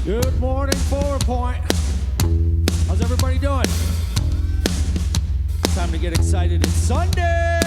Good morning, 4 Point. How's everybody doing? Time to get excited. It's Sunday!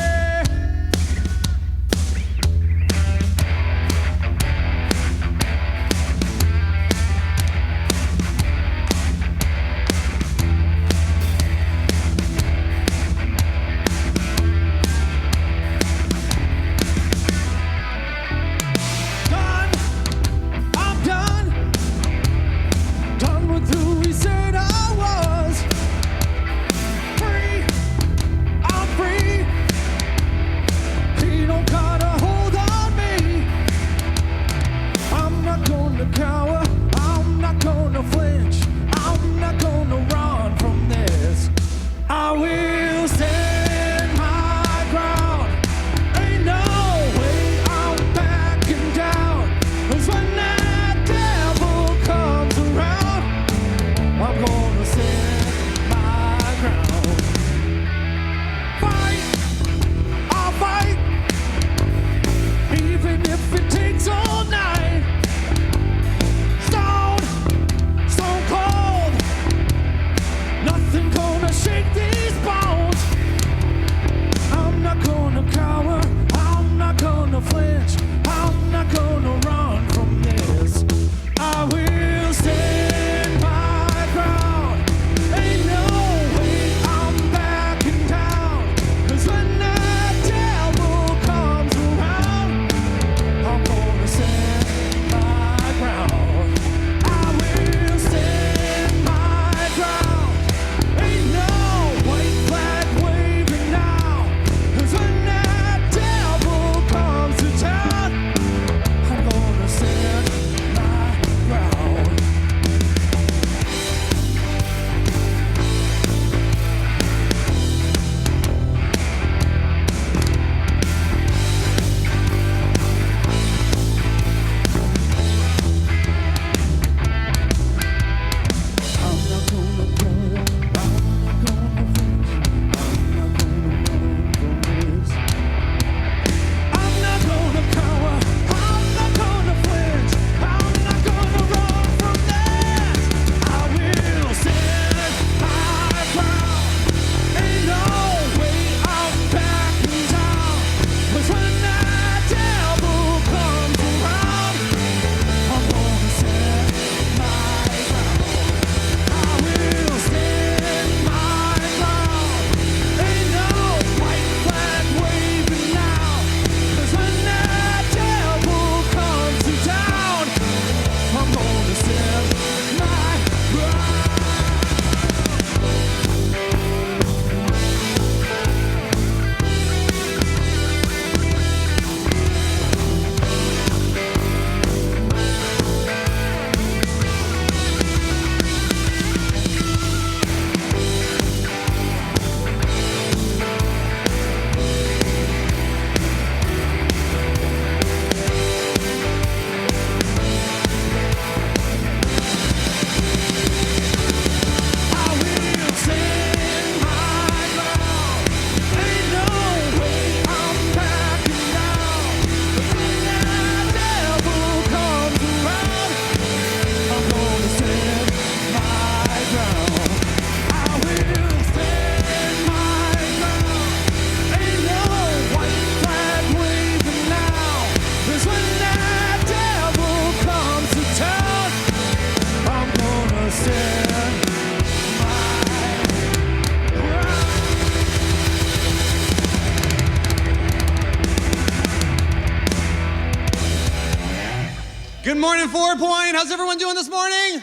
Good morning, 4 Point. How's everyone doing this morning?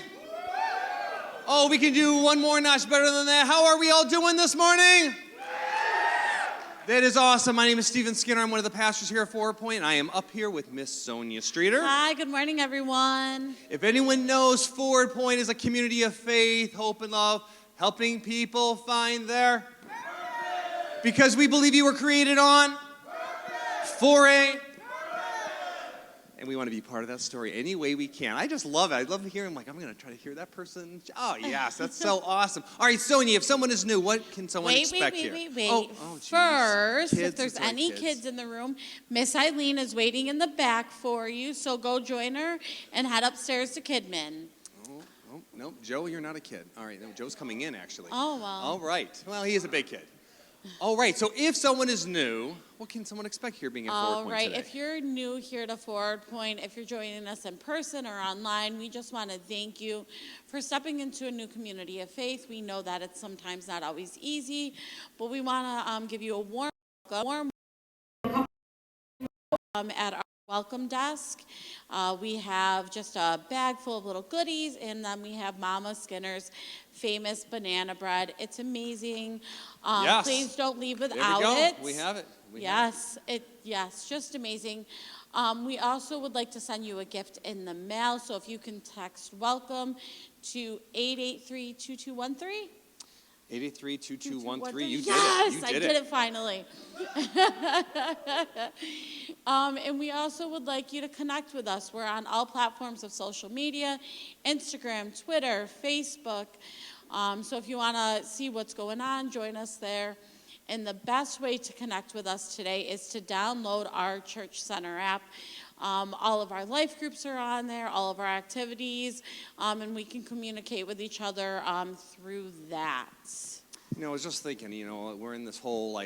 Oh, we can do one more notch better than that. How are we all doing this morning? That is awesome. My name is Steven Skinner. I'm one of the pastors here at 4 Point, and I am up here with Miss Sonia Streeter. Hi, good morning, everyone. If anyone knows, 4 Point is a community of faith, hope, and love, helping people find their purpose. Because we believe you were created on purpose. For a and we want to be part of that story any way we can. I just love it. I love hearing, like, I'm going to try to hear that person. Oh, yes, that's so awesome. All right, Sonia, if someone is new, what can someone expect here? Wait. Oh, First, kids, if there's any kids in the room, Miss Eileen is waiting in the back for you, so go join her and head upstairs to Kidman. No, Joe, you're not a kid. All right, no, Joe's coming in, actually. Oh, well. All right. Well, he is a big kid. All right, so if someone is new, what can someone expect here being at Forward All Point right, today? if you're new here to Forward Point, if you're joining us in person or online, we just want to thank you for stepping into a new community of faith. We know that it's sometimes not always easy, but we want to give you a warm welcome at our welcome desk. We have just a bag full of little goodies, and then we have Mama Skinner's famous banana bread. It's amazing. Yes. Please don't leave There without we go. it. We have it. We have Yes, just amazing. We also would like to send you a gift in the mail, so if you can text welcome to 883-2213. 883-2213. You Yes, did it. I did it finally. And we also would like you to connect with us. We're on all platforms of social media, Instagram, Twitter, Facebook. So if you want to see what's going on, join us there. And the best way to connect with us today is to download our Church Center app. All of our life groups are on there, all of our activities, and we can communicate with each other through that. You know, I was just thinking, we're in this whole,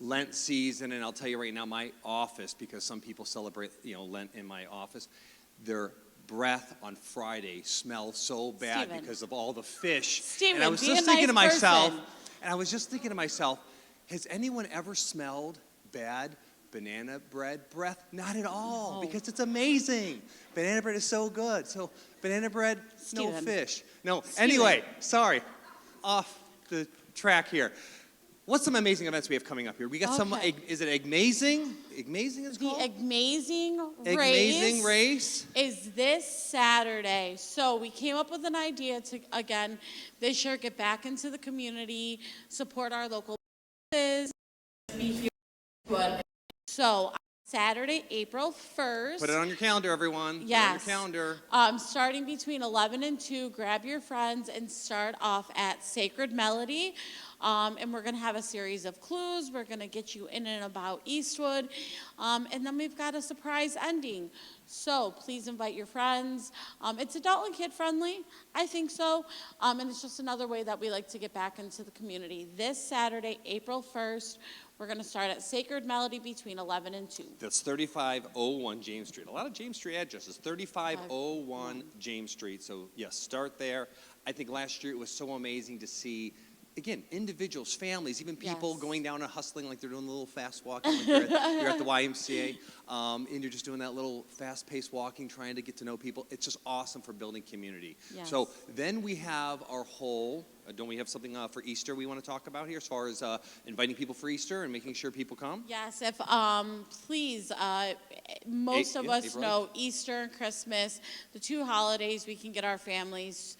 Lent season, and I'll tell you right now, my office, because some people celebrate, Lent in my office, their breath on Friday smells so bad Steven. because of all the fish. Steven, and I was be just a thinking nice to myself, has anyone ever smelled bad banana bread breath? Not at all, because it's amazing. Banana bread is so good. So banana bread, no Steven. fish. No, Steven. anyway, sorry, off the track here. What's some amazing events we have coming up here? We got some, Okay. is it Amazing? Amazing is called? The Amazing Amazing Race. is this Saturday. So we came up with an idea to, again, this year get back into the community, support our local businesses, be here. So Saturday, April 1st. Put it on your calendar, everyone. Yes. Put it on your calendar. Starting between 11 and 2, grab your friends and start off at Sacred Melody. And we're going to have a series of clues. We're going to get you in and about Eastwood. And then we've got a surprise ending. So please invite your friends. It's adult and kid friendly. I think so. And it's just another way that we like to get back into the community. This Saturday, April 1st, we're going to start at Sacred Melody between 11 and 2. That's 3501 James Street. A lot of James Street addresses. 3501 James Street. So, yes, start there. I think last year it was so amazing to see, again, individuals, families, even people Yes. going down and hustling like they're doing a little fast walking. Like you're at the YMCA, and you're just doing that little fast-paced walking, trying to get to know people. It's just awesome for building community. Yes. So then we have our whole, don't we have something for Easter we want to talk about here as far as inviting people for Easter and making sure people come? Yes, if please, most of us April know Easter and Christmas, the two holidays we can get our families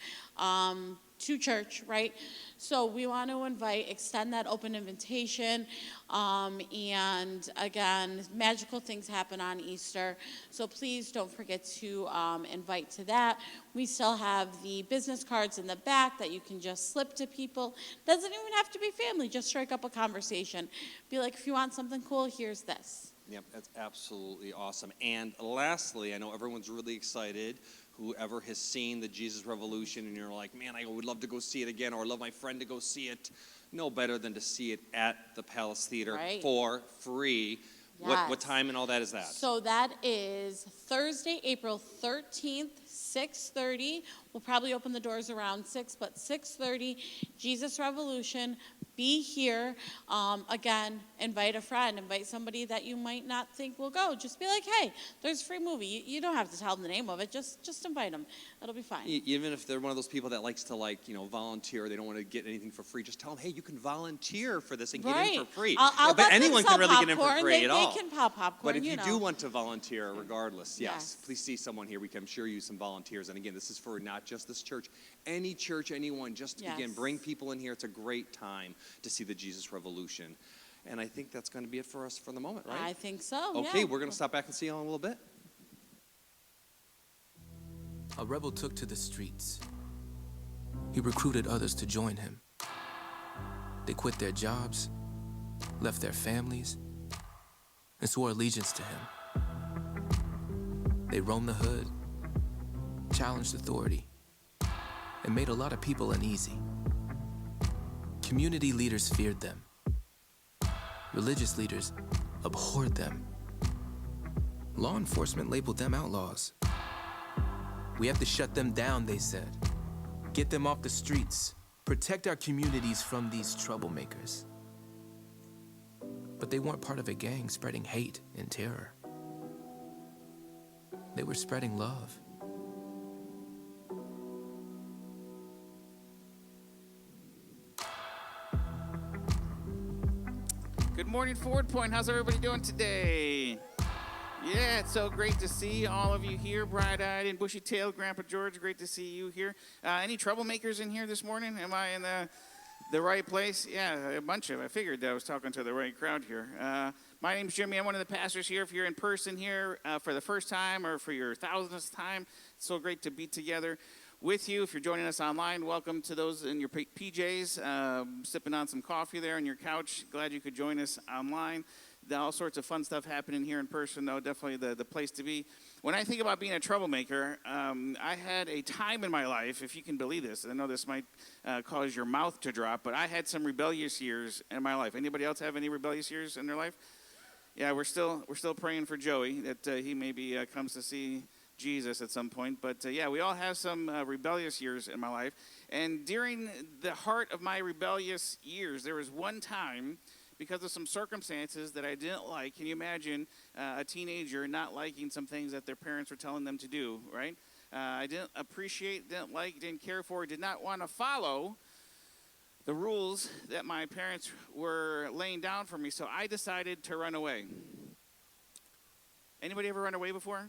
to church, right? So we want to extend that open invitation, and again, magical things happen on Easter, so please don't forget to invite to that. We still have the business cards in the back that you can just slip to people. Doesn't even have to be family, just strike up a conversation. Be like, if you want something cool, here's this. Yep, that's absolutely awesome. And lastly, I know everyone's really excited. Whoever has seen the Jesus Revolution and you're like, man, I would love to go see it again, or I'd love my friend to go see it. No better than to see it at the Palace Theater Right. for free. Yes. What time and all that is that? So that is Thursday, April 13th, 6:30. We'll probably open the doors around 6, but 6:30, Jesus Revolution. Be here. Again, invite a friend. Invite somebody that you might not think will go. Just be like, hey, there's a free movie. You don't have to tell them the name of it. Just invite them. It'll be fine. Even if they're one of those people that likes to volunteer, they don't want to get anything for free, just tell them, hey, you can volunteer for this and get in for free. I'll but let them anyone sell can really get in for popcorn. free at all. They can pop popcorn, But if you know. do want to volunteer, regardless, yes, Yes. please see someone here. We can, I'm sure, use some volunteers. And again, this is for not just this church, anyone. Just again, Yes. bring people in here. It's a great time to see the Jesus Revolution. And I think that's going to be it for us for the moment, right? I think so, Okay, yeah. we're going to stop back and see you in a little bit. A rebel took to the streets. He recruited others to join him. They quit their jobs, left their families, and swore allegiance to him. They roamed the hood, challenged authority, and made a lot of people uneasy. Community leaders feared them. Religious leaders abhorred them. Law enforcement labeled them outlaws. We have to shut them down, they said. Get them off the streets. Protect our communities from these troublemakers. But they weren't part of a gang spreading hate and terror. They were spreading love. Good morning, Forward Point. How's everybody doing today? Yeah, it's so great to see all of you here, bright-eyed and bushy-tailed. Grandpa George, great to see you here. Any troublemakers in here this morning? Am I in the right place? Yeah, a bunch of. I figured I was talking to the right crowd here. My name's Jimmy. I'm one of the pastors here. If you're in person here for the first time or for your 1000th time, it's so great to be together with you. If you're joining us online, welcome to those in your PJs, sipping on some coffee there on your couch. Glad you could join us online. All sorts of fun stuff happening here in person, though. Definitely the place to be. When I think about being a troublemaker, I had a time in my life, if you can believe this. I know this might cause your mouth to drop, but I had some rebellious years in my life. Anybody else have any rebellious years in their life? Yeah, we're still praying for Joey that he maybe comes to see Jesus at some point. But yeah, we all have some rebellious years in my life. And during the heart of my rebellious years, there was one time, because of some circumstances that I didn't like. Can you imagine a teenager not liking some things that their parents were telling them to do, right? I didn't appreciate, didn't like, didn't care for, did not want to follow the rules that my parents were laying down for me, so I decided to run away. Anybody ever run away before?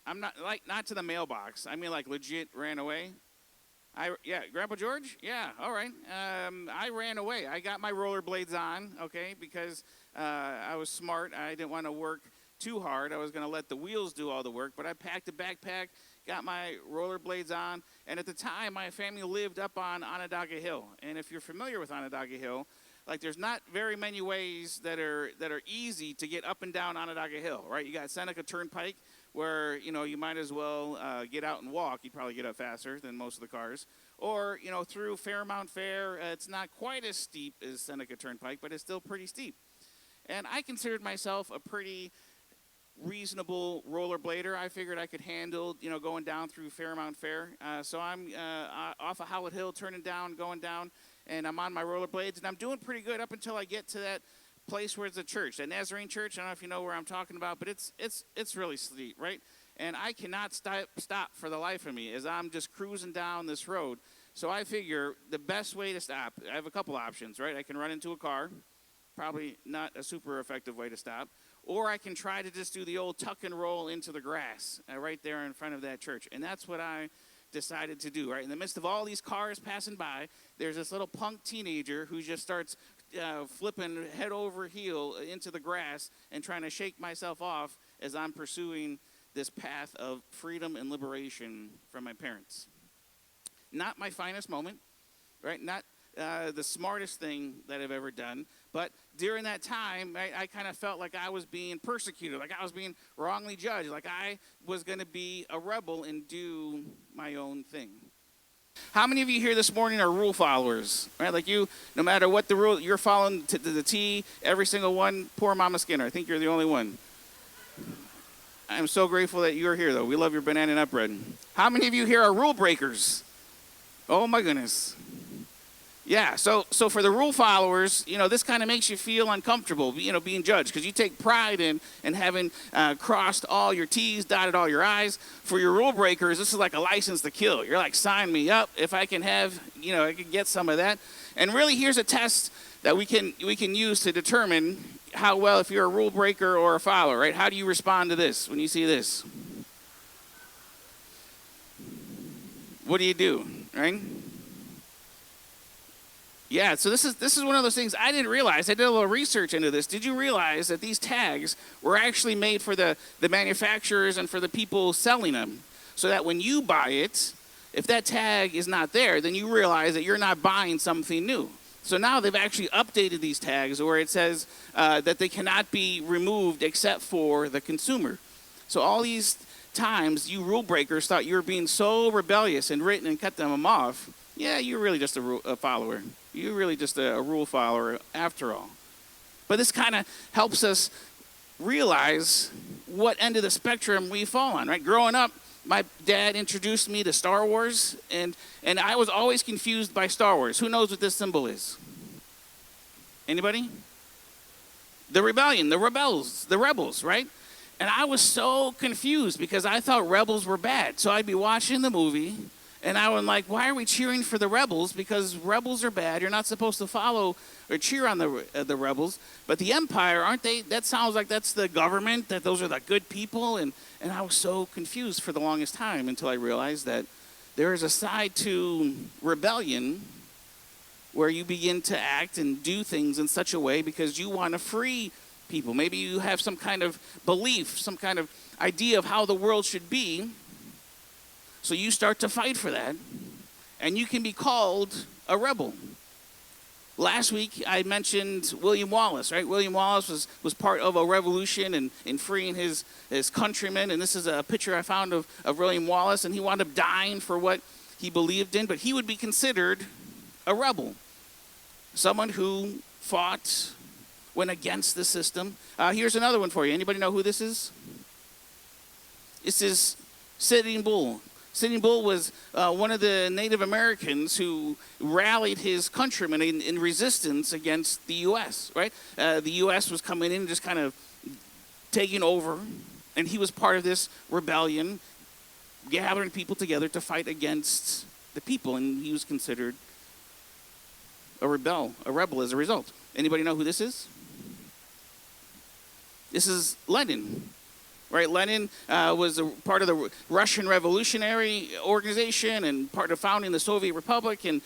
I'm not to the mailbox. I mean like legit ran away. Yeah, Grandpa George? Yeah, all right. I ran away. I got my rollerblades on, okay, because I was smart. I didn't want to work too hard. I was going to let the wheels do all the work, but I packed a backpack, got my rollerblades on, and at the time, my family lived up on Onondaga Hill. And if you're familiar with Onondaga Hill, like there's not very many ways that are easy to get up and down Onondaga Hill, right? You got Seneca Turnpike, where, you might as well get out and walk. You'd probably get up faster than most of the cars. Or, through Fairmount Fair, it's not quite as steep as Seneca Turnpike, but it's still pretty steep. And I considered myself a pretty reasonable rollerblader. I figured I could handle, going down through Fairmount Fair. So I'm off of Howard Hill, going down, and I'm on my rollerblades, and I'm doing pretty good up until I get to that place where it's a church, that Nazarene church. I don't know if you know where I'm talking about, but it's really steep, right? And I cannot stop for the life of me as I'm just cruising down this road. So I figure the best way to stop, I have a couple options, right? I can run into a car, probably not a super effective way to stop, or I can try to just do the old tuck and roll into the grass right there in front of that church. And that's what I decided to do, right? In the midst of all these cars passing by, there's this little punk teenager who just starts flipping head over heel into the grass and trying to shake myself off as I'm pursuing this path of freedom and liberation from my parents. Not my finest moment, right? Not the smartest thing that I've ever done, but during that time, I kind of felt like I was being persecuted, like I was being wrongly judged, like I was going to be a rebel and do my own thing. How many of you here this morning are rule followers, right? Like you, no matter what the rule, you're following to the T, every single one. Poor Mama Skinner, I think you're the only one. I'm so grateful that you're here, though. We love your banana nut bread. How many of you here are rule breakers? Oh, my goodness. Yeah, so for the rule followers, this kind of makes you feel uncomfortable, being judged, because you take pride in having crossed all your T's, dotted all your I's. For your rule breakers, this is like a license to kill. You're like, sign me up if I can have, I can get some of that. And really, here's a test that we can use to determine how well, if you're a rule breaker or a follower, right? How do you respond to this when you see this? What do, right? Yeah, so this is one of those things I didn't realize. I did a little research into this. Did you realize that these tags were actually made for the manufacturers and for the people selling them? So that when you buy it, if that tag is not there, then you realize that you're not buying something new. So now they've actually updated these tags where it says that they cannot be removed except for the consumer. So all these times you rule breakers thought you were being so rebellious and written and cut them off, yeah, you're really just a follower. You're really just a rule follower after all. But this kind of helps us realize what end of the spectrum we fall on, right? Growing up, my dad introduced me to Star Wars, and I was always confused by Star Wars. Who knows what this symbol is? Anybody? The rebellion, the rebels, right? And I was so confused because I thought rebels were bad. So I'd be watching the movie, and I was like, why are we cheering for the rebels? Because rebels are bad. You're not supposed to follow or cheer on the rebels. But the Empire, aren't they? That sounds like that's the government, that those are the good people. And I was so confused for the longest time until I realized that there is a side to rebellion where you begin to act and do things in such a way because you want to free people. Maybe you have some kind of belief, some kind of idea of how the world should be. So you start to fight for that, and you can be called a rebel. Last week, I mentioned William Wallace, right? William Wallace was part of a revolution in freeing his countrymen, and this is a picture I found of William Wallace, and he wound up dying for what he believed in, but he would be considered a rebel, someone who fought, went against the system. Here's another one for you. Anybody know who this is? This is Sitting Bull. Sitting Bull was one of the Native Americans who rallied his countrymen in resistance against the U.S., right? The U.S. was coming in and just kind of taking over, and he was part of this rebellion, gathering people together to fight against the people, and he was considered a rebel as a result. Anybody know who this is? This is Lenin. Right, Lenin was a part of the Russian Revolutionary Organization and part of founding the Soviet Republic, and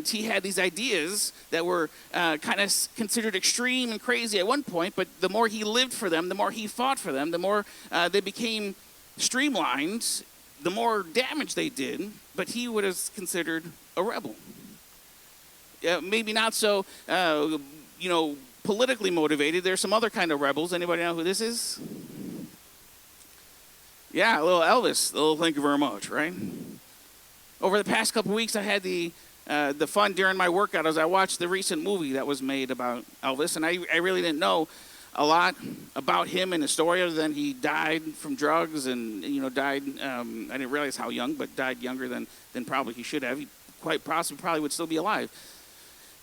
he had these ideas that were kind of considered extreme and crazy at one point, but the more he lived for them, the more he fought for them, the more they became streamlined, the more damage they did, but he was considered a rebel. Maybe not so, politically motivated. There's some other kind of rebels. Anybody know who this is? Yeah, a little Elvis. A little thank you very much, right? Over the past couple weeks, I had the fun during my workout as I watched the recent movie that was made about Elvis, and I really didn't know a lot about him and his story other than he died from drugs and died. I didn't realize how young, but died younger than probably he should have. He quite possibly probably would still be alive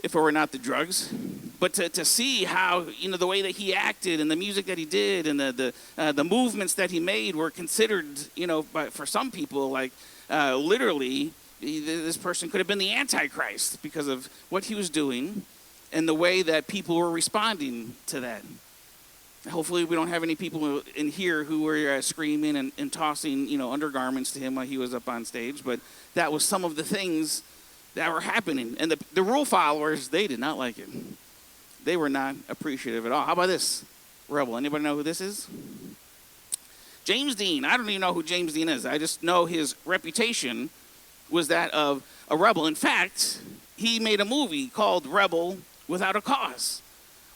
if it were not the drugs. But to see how, the way that he acted and the music that he did and the movements that he made were considered, for some people, like literally, this person could have been the Antichrist because of what he was doing and the way that people were responding to that. Hopefully we don't have any people in here who were screaming and tossing, undergarments to him while he was up on stage, but that was some of the things that were happening. And the rule followers, they did not like it. They were not appreciative at all. How about this rebel? Anybody know who this is? James Dean. I don't even know who James Dean is. I just know his reputation was that of a rebel. In fact, he made a movie called Rebel Without a Cause.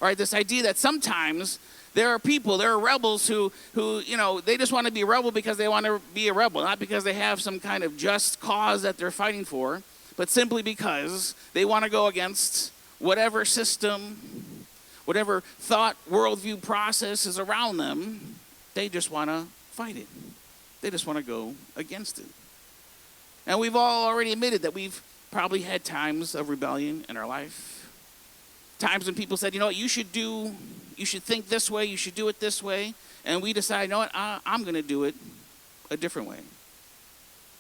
All right, this idea that sometimes there are rebels who they just want to be a rebel because they want to be a rebel, not because they have some kind of just cause that they're fighting for, but simply because they want to go against whatever system, whatever thought, worldview process is around them. They just want to fight it. They just want to go against it. And we've all already admitted that we've probably had times of rebellion in our life. Times when people said, you should think this way, you should do it this way. And we decide, I'm going to do it a different way.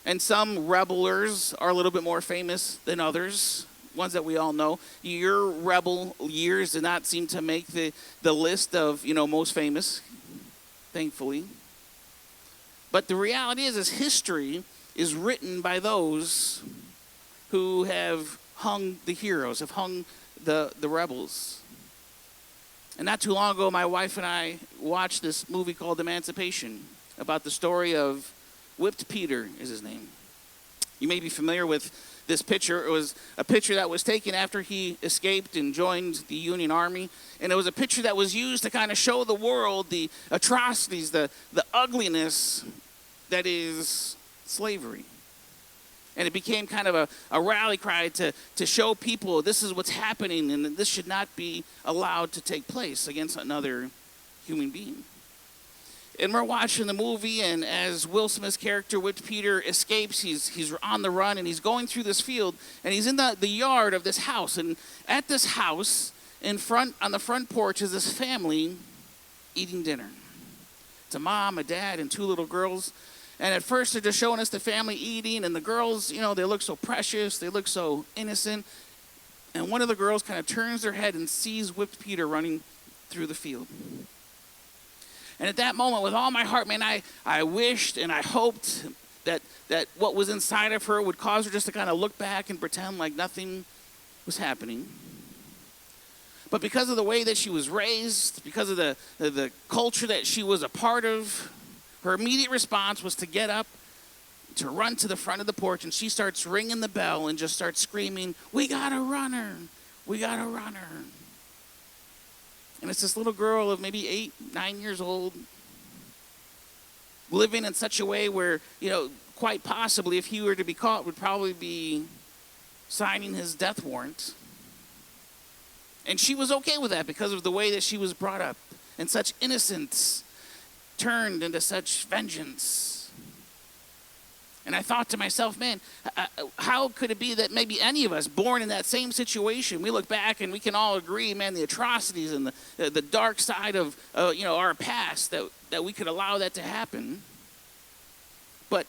And some rebellers are a little bit more famous than others, ones that we all know. Your rebel years did not seem to make the list of, most famous, thankfully. But the reality is history is written by those who have hung the heroes, have hung the rebels. And not too long ago, my wife and I watched this movie called Emancipation about the story of Whipped Peter is his name. You may be familiar with this picture. It was a picture that was taken after he escaped and joined the Union Army. And it was a picture that was used to kind of show the world the atrocities, the ugliness that is slavery. And it became kind of a rally cry to show people this is what's happening and that this should not be allowed to take place against another human being. And we're watching the movie, and as Will Smith's character, Whipped Peter, escapes, he's on the run, and he's going through this field, and he's in the yard of this house. And at this house, on the front porch, is this family eating dinner. It's a mom, a dad, and two little girls. And at first, they're just showing us the family eating, and the girls, you know, they look so precious, they look so innocent. And one of the girls kind of turns their head and sees Whipped Peter running through the field. And at that moment, with all my heart, man, I wished and I hoped that what was inside of her would cause her just to kind of look back and pretend like nothing was happening. But because of the way that she was raised, because of the culture that she was a part of, her immediate response was to get up, to run to the front of the porch, and she starts ringing the bell and just starts screaming, "We got a runner! We got a runner!" And it's this little girl of maybe 8, 9 years old, living in such a way where, you know, quite possibly if he were to be caught, would probably be signing his death warrant. And she was okay with that because of the way that she was brought up. And such innocence turned into such vengeance. And I thought to myself, man, how could it be that maybe any of us born in that same situation, we look back and we can all agree, man, the atrocities and the dark side of you know, our past, that we could allow that to happen. But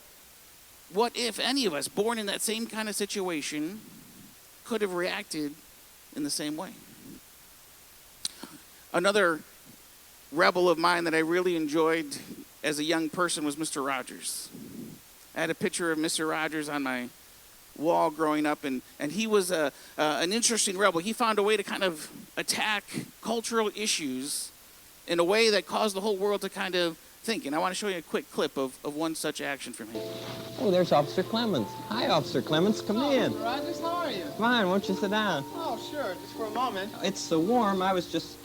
what if any of us born in that same kind of situation could have reacted in the same way? Another rebel of mine that I really enjoyed as a young person was Mr. Rogers. I had a picture of Mr. Rogers on my wall growing up, and he was an interesting rebel. He found a way to kind of attack cultural issues in a way that caused the whole world to kind of think. And I want to show you a quick clip of one such action from him. Oh, there's Officer Clemens. Hi, Officer Clemens. Come in. Mr. Rogers, how are you? Fine. Won't you sit down? Oh, sure, just for a moment. It's so warm, I was just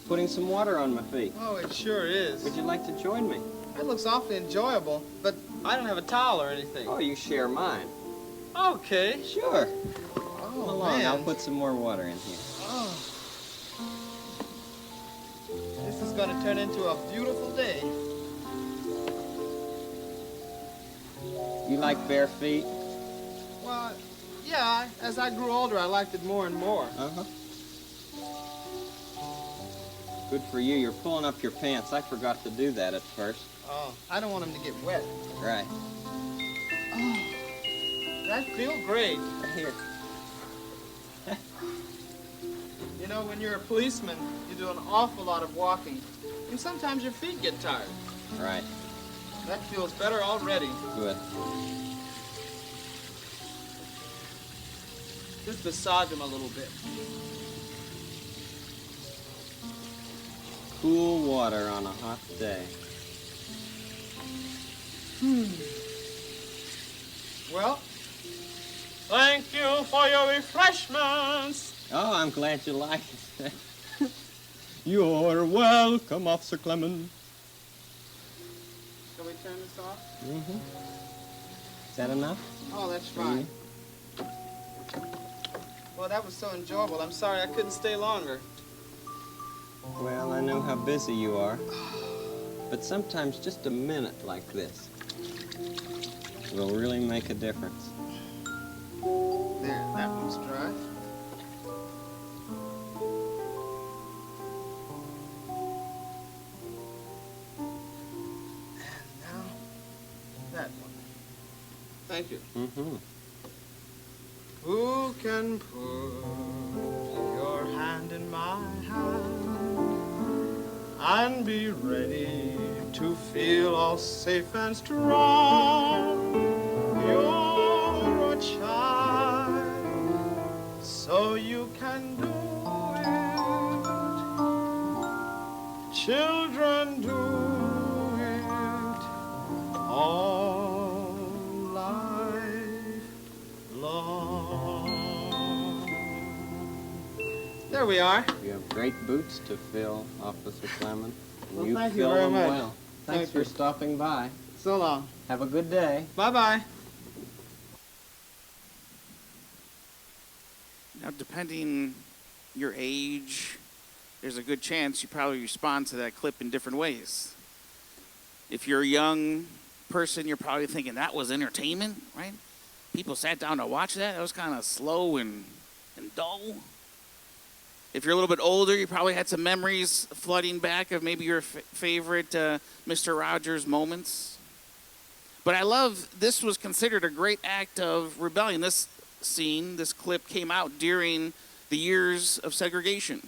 putting some water on my feet. Oh, it sure is. Would you like to join me? It looks awfully enjoyable, but I don't have a towel or anything. Oh, you share mine. Okay. Sure. Oh, Come along. man. I'll put some more water in here. Oh. This is going to turn into a beautiful day. You like bare feet? Well, yeah, as I grew older, I liked it more and more. Uh-huh. Good for you. You're pulling up your pants. I forgot to do that at first. Oh, I don't want them to get wet. Right. That feels great. Here. You know, when you're a policeman, you do an awful lot of walking. And sometimes your feet get tired. Right. That feels better already. Good. Just massage them a little bit. Cool water on a hot day. Well, thank you for your refreshments. Oh, I'm glad you like it. You're welcome, Officer Clemens. Shall we turn this off? Mm-hmm. Is that enough? Oh, that's fine. Well, that was so enjoyable. I'm sorry I couldn't stay longer. Well, I know how busy you are. But sometimes just a minute like this will really make a difference. There, that one's dry. And now, that one. Thank you. Mm-hmm. Who can put your hand in my hand and be ready to feel all safe and strong? You're a child, so you can do it. Children do it all life long. There we are. You have great boots to fill, Officer Clemens. Well, You thank you fill very them much. well. Thanks Thank for you. stopping by. So long. Have a good day. Bye-bye. Now, depending your age, there's a good chance you probably respond to that clip in different ways. If you're a young person, you're probably thinking that was entertainment, right? People sat down to watch that. That was kind of slow and dull. If you're a little bit older, you probably had some memories flooding back of maybe your favorite Mr. Rogers moments. But I love this was considered a great act of rebellion. This scene, this clip came out during the years of segregation.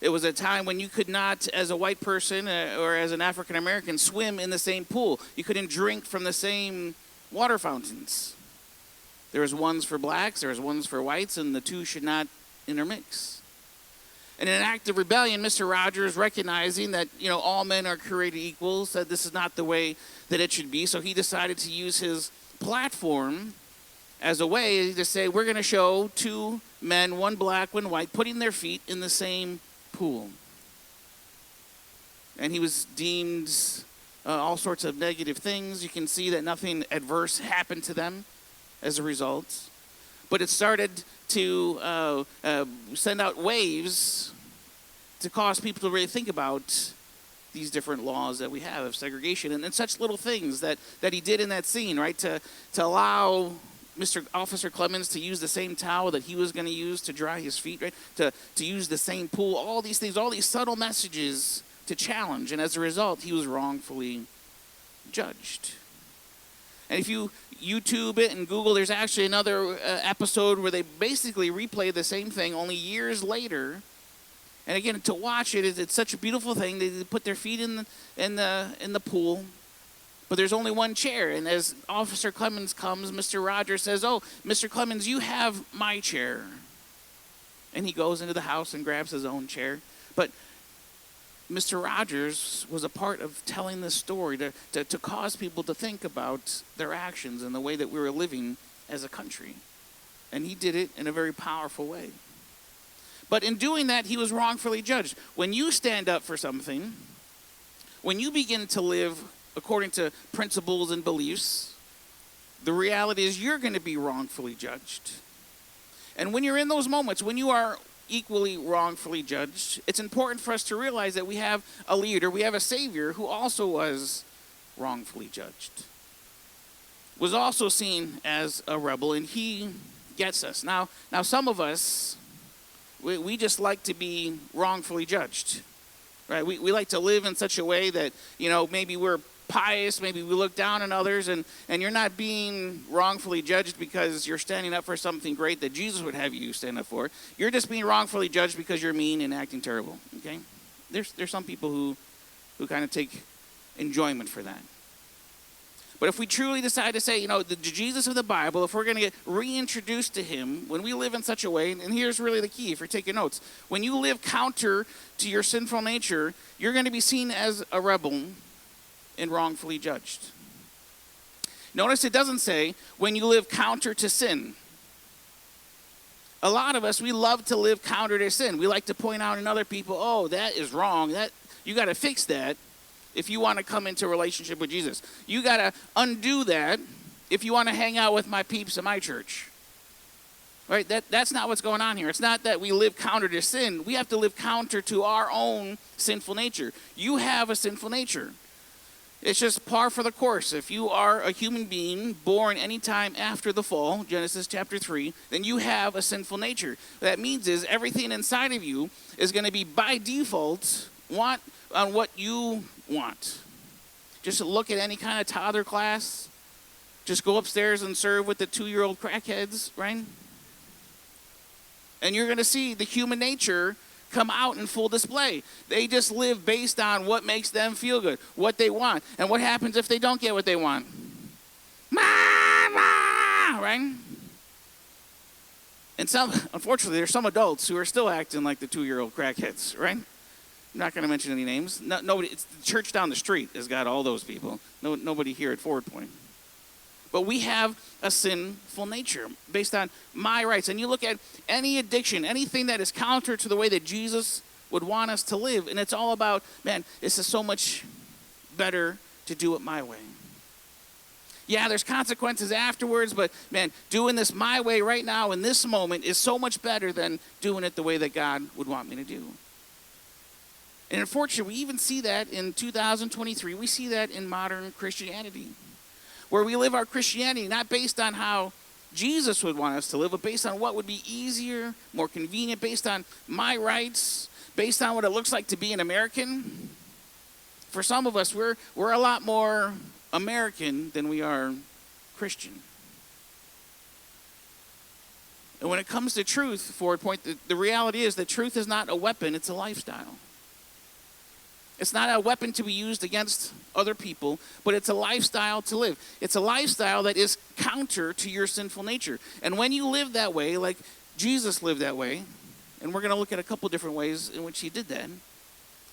It was a time when you could not, as a white person or as an African American, swim in the same pool. You couldn't drink from the same water fountains. There was ones for blacks, there was ones for whites, and the two should not intermix. And in an act of rebellion, Mr. Rogers, recognizing that all men are created equal, said this is not the way that it should be. So he decided to use his platform as a way to say, we're going to show two men, one black, one white, putting their feet in the same pool. And he was deemed all sorts of negative things. You can see that nothing adverse happened to them as a result. But it started to send out waves to cause people to really think about these different laws that we have of segregation and such little things that he did in that scene, right? To allow Mr. Officer Clemens to use the same towel that he was going to use to dry his feet, right? To use the same pool, all these things, all these subtle messages to challenge. And as a result, he was wrongfully judged. And if you YouTube it and Google, there's actually another episode where they basically replay the same thing only years later. And again, to watch it, it's such a beautiful thing. They put their feet in the pool, but there's only one chair. And as Officer Clemens comes, Mr. Rogers says, "Oh, Mr. Clemens, you have my chair." And he goes into the house and grabs his own chair. But Mr. Rogers was a part of telling this story to cause people to think about their actions and the way that we were living as a country. And he did it in a very powerful way. But in doing that, he was wrongfully judged. When you stand up for something, when you begin to live according to principles and beliefs, the reality is you're going to be wrongfully judged. And when you're in those moments, when you are equally wrongfully judged, it's important for us to realize that we have a leader, we have a Savior who also was wrongfully judged, was also seen as a rebel, and he gets us. Now some of us, we just like to be wrongfully judged, right? We like to live in such a way that, maybe we're pious, maybe we look down on others, and you're not being wrongfully judged because you're standing up for something great that Jesus would have you stand up for. You're just being wrongfully judged because you're mean and acting terrible, okay? There's some people who kind of take enjoyment for that. But if we truly decide to say, the Jesus of the Bible, if we're going to get reintroduced to him, when we live in such a way, and here's really the key if you're taking notes, when you live counter to your sinful nature, you're going to be seen as a rebel and wrongfully judged. Notice it doesn't say when you live counter to sin. A lot of us, we love to live counter to sin. We like to point out in other people, oh, that is wrong. That you got to fix that if you want to come into a relationship with Jesus. You got to undo that if you want to hang out with my peeps in my church. Right? That's not what's going on here. It's not that we live counter to sin. We have to live counter to our own sinful nature. You have a sinful nature. It's just par for the course. If you are a human being born any time after the fall, Genesis chapter 3, then you have a sinful nature. What that means is everything inside of you is going to be by default on what you want. Just look at any kind of toddler class. Just go upstairs and serve with the 2-year-old crackheads, right? And you're going to see the human nature come out in full display. They just live based on what makes them feel good, what they want. And what happens if they don't get what they want? Right? And unfortunately, there's some adults who are still acting like the 2-year-old crackheads, right? I'm not going to mention any names. Nobody. It's the church down the street has got all those people. Nobody here at Forward Point. But we have a sinful nature based on my rights. And you look at any addiction, anything that is counter to the way that Jesus would want us to live. And it's all about, man, this is so much better to do it my way. Yeah, there's consequences afterwards, but man, doing this my way right now in this moment is so much better than doing it the way that God would want me to do. And unfortunately, we even see that in 2023. We see that in modern Christianity, where we live our Christianity not based on how Jesus would want us to live, but based on what would be easier, more convenient, based on my rights, based on what it looks like to be an American. For some of us, we're a lot more American than we are Christian. And when it comes to truth, Forward Point, the reality is that truth is not a weapon, it's a lifestyle. It's not a weapon to be used against other people, but it's a lifestyle to live. It's a lifestyle that is counter to your sinful nature. And when you live that way, like Jesus lived that way, and we're going to look at a couple different ways in which he did that,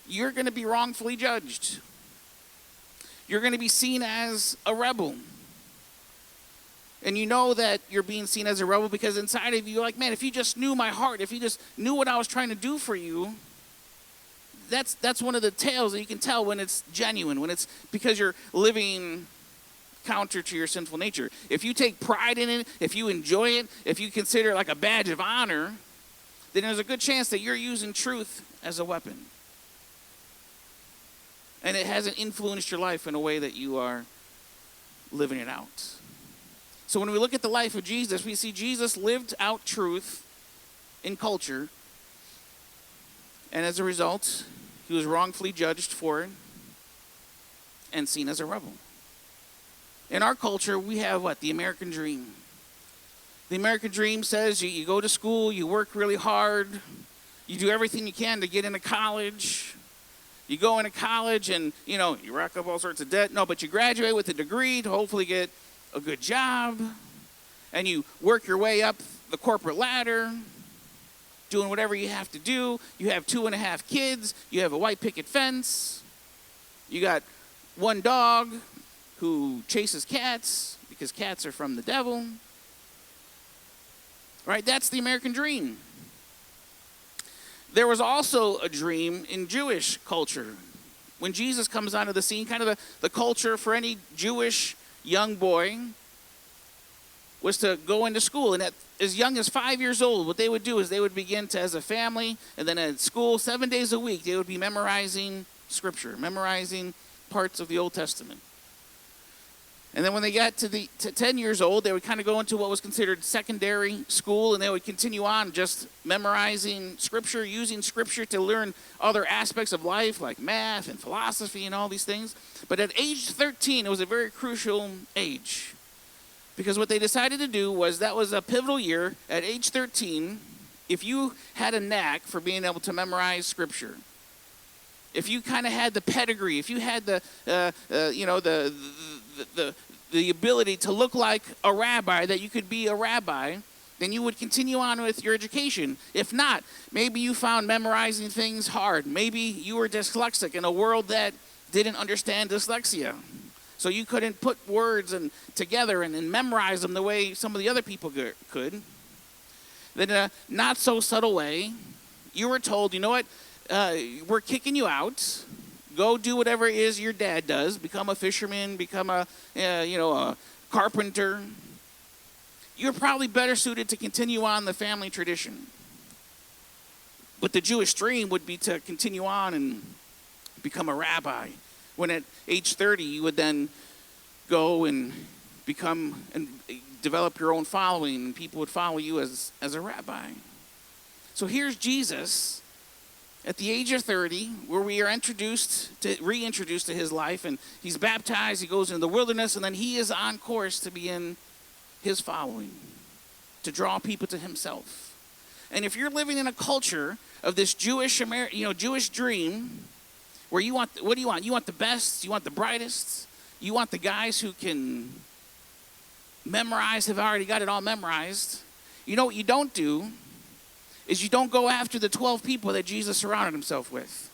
you're going to be wrongfully judged. You're going to be seen as a rebel. And you know that you're being seen as a rebel because inside of you, you're like, man, if you just knew my heart, if you just knew what I was trying to do for you, that's one of the tales that you can tell when it's genuine, when it's because you're living counter to your sinful nature. If you take pride in it, if you enjoy it, if you consider it like a badge of honor, then there's a good chance that you're using truth as a weapon. And it hasn't influenced your life in a way that you are living it out. So when we look at the life of Jesus, we see Jesus lived out truth in culture. And as a result, he was wrongfully judged for it and seen as a rebel. In our culture, we have what? The American dream. The American dream says you go to school, you work really hard, you do everything you can to get into college. You go into college and, you rack up all sorts of debt. No, but you graduate with a degree to hopefully get a good job. And you work your way up the corporate ladder, doing whatever you have to do. You have 2.5 kids. You have a white picket fence. You got one dog who chases cats because cats are from the devil. Right? That's the American dream. There was also a dream in Jewish culture. When Jesus comes onto the scene, kind of the culture for any Jewish young boy was to go into school. And at as young as 5 years old, what they would do is they would begin to, as a family, and then at school, 7 days a week, they would be memorizing Scripture, memorizing parts of the Old Testament. And then when they got to 10 years old, they would kind of go into what was considered secondary school, and they would continue on just memorizing Scripture, using Scripture to learn other aspects of life, like math and philosophy and all these things. But at age 13, it was a very crucial age. Because what they decided to do was, that was a pivotal year. At age 13, if you had a knack for being able to memorize Scripture, if you kind of had the pedigree, if you had the ability to look like a rabbi, that you could be a rabbi, then you would continue on with your education. If not, maybe you found memorizing things hard. Maybe you were dyslexic in a world that didn't understand dyslexia. So you couldn't put words together and memorize them the way some of the other people could. Then in a not so subtle way, you were told, you know what, we're kicking you out. Go do whatever it is your dad does. Become a fisherman, become a carpenter. You're probably better suited to continue on the family tradition. But the Jewish dream would be to continue on and become a rabbi. When at age 30, you would then go and become and develop your own following, and people would follow you as a rabbi. So here's Jesus at the age of 30, where we are reintroduced to his life, and he's baptized, he goes into the wilderness, and then he is on course to be in his following, to draw people to himself. And if you're living in a culture of this Jewish dream, where what do you want? You want the best, you want the brightest, you want the guys who can memorize, have already got it all memorized. You know what you don't do is you don't go after the 12 people that Jesus surrounded himself with.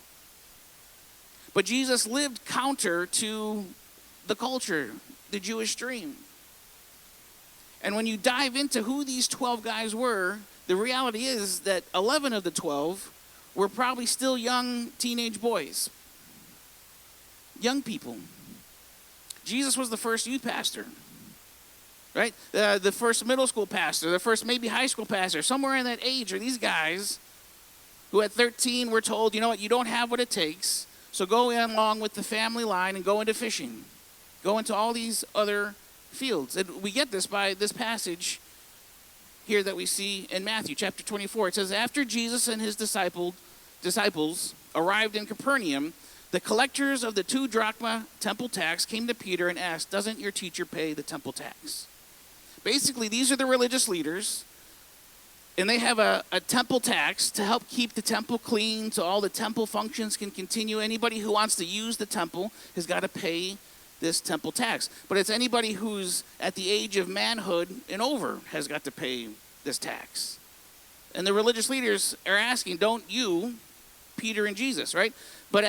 But Jesus lived counter to the culture, the Jewish dream. And when you dive into who these 12 guys were, the reality is that 11 of the 12 were probably still young teenage boys. Young people. Jesus was the first youth pastor. right? The first middle school pastor, the first maybe high school pastor, somewhere in that age are these guys who at 13 were told, you know what, you don't have what it takes, so go in along with the family line and go into fishing. Go into all these other fields. And we get this by this passage here that we see in Matthew chapter 24. It says, after Jesus and his disciples arrived in Capernaum, the collectors of the 2 drachma temple tax came to Peter and asked, doesn't your teacher pay the temple tax? Basically, these are the religious leaders, and they have a temple tax to help keep the temple clean so all the temple functions can continue. Anybody who wants to use the temple has got to pay this temple tax. But it's anybody who's at the age of manhood and over has got to pay this tax. And the religious leaders are asking, don't you, Peter and Jesus, right? But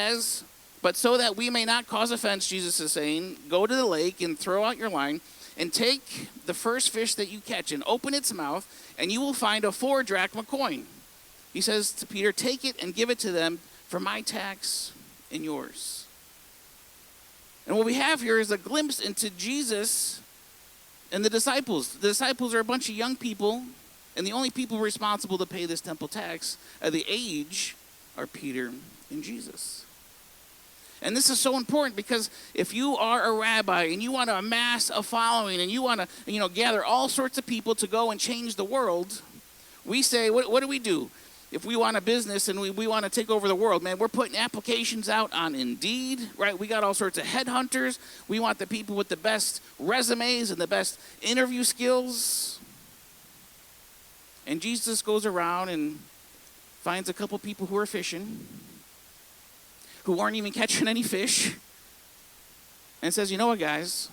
so that we may not cause offense, Jesus is saying, go to the lake and throw out your line and take the first fish that you catch and open its mouth, and you will find a 4 drachma coin. He says to Peter, take it and give it to them for my tax and yours. And what we have here is a glimpse into Jesus and the disciples. The disciples are a bunch of young people, and the only people responsible to pay this temple tax at the age are Peter and Jesus. And this is so important because if you are a rabbi and you want to amass a following and you want to, gather all sorts of people to go and change the world, we say, what do we do? If we want a business and we want to take over the world, man, we're putting applications out on Indeed, right? We got all sorts of headhunters. We want the people with the best resumes and the best interview skills. And Jesus goes around and finds a couple people who are fishing, who aren't even catching any fish, and says, you know what, guys?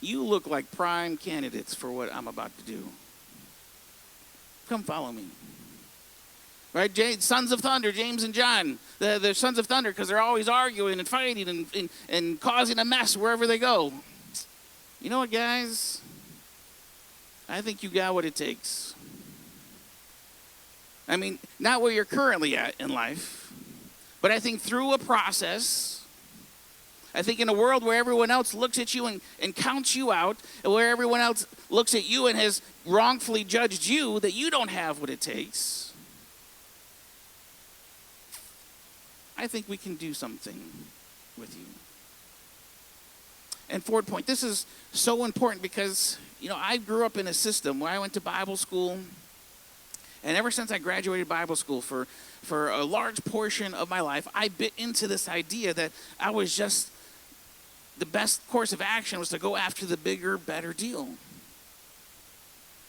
You look like prime candidates for what I'm about to do. Come follow me. Right? Sons of thunder, James and John. They're sons of thunder because they're always arguing and fighting and causing a mess wherever they go. You know what, guys? I think you got what it takes. I mean, not where you're currently at in life, but I think through a process, I think in a world where everyone else looks at you and counts you out, and where everyone else looks at you and has wrongfully judged you that you don't have what it takes, I think we can do something with you. And Ford Point, this is so important because, I grew up in a system where I went to Bible school, and ever since I graduated Bible school for a large portion of my life, I bit into this idea that I was just, the best course of action was to go after the bigger, better deal.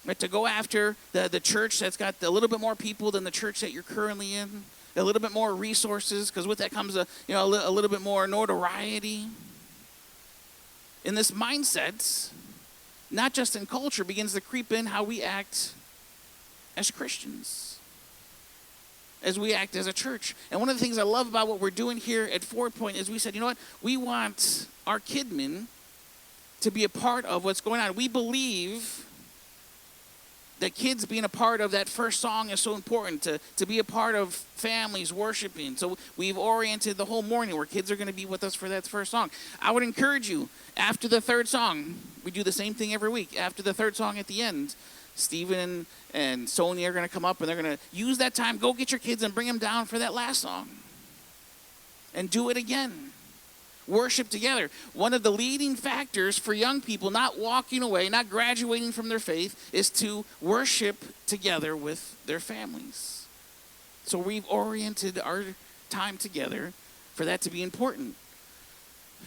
Right? To go after the church that's got a little bit more people than the church that you're currently in, a little bit more resources, because with that comes a little bit more notoriety. And this mindset, not just in culture, begins to creep in how we act as Christians, as we act as a church. And one of the things I love about what we're doing here at Ford Point is we said, you know what? We want our kidmen to be a part of what's going on. We believe that kids being a part of that first song is so important, to be a part of families worshiping. So we've oriented the whole morning where kids are going to be with us for that first song. I would encourage you, after the third song, we do the same thing every week. After the third song at the end, Stephen and Sonia are going to come up and they're going to use that time. Go get your kids and bring them down for that last song. And do it again. Worship together. One of the leading factors for young people not walking away, not graduating from their faith, is to worship together with their families. So we've oriented our time together for that to be important.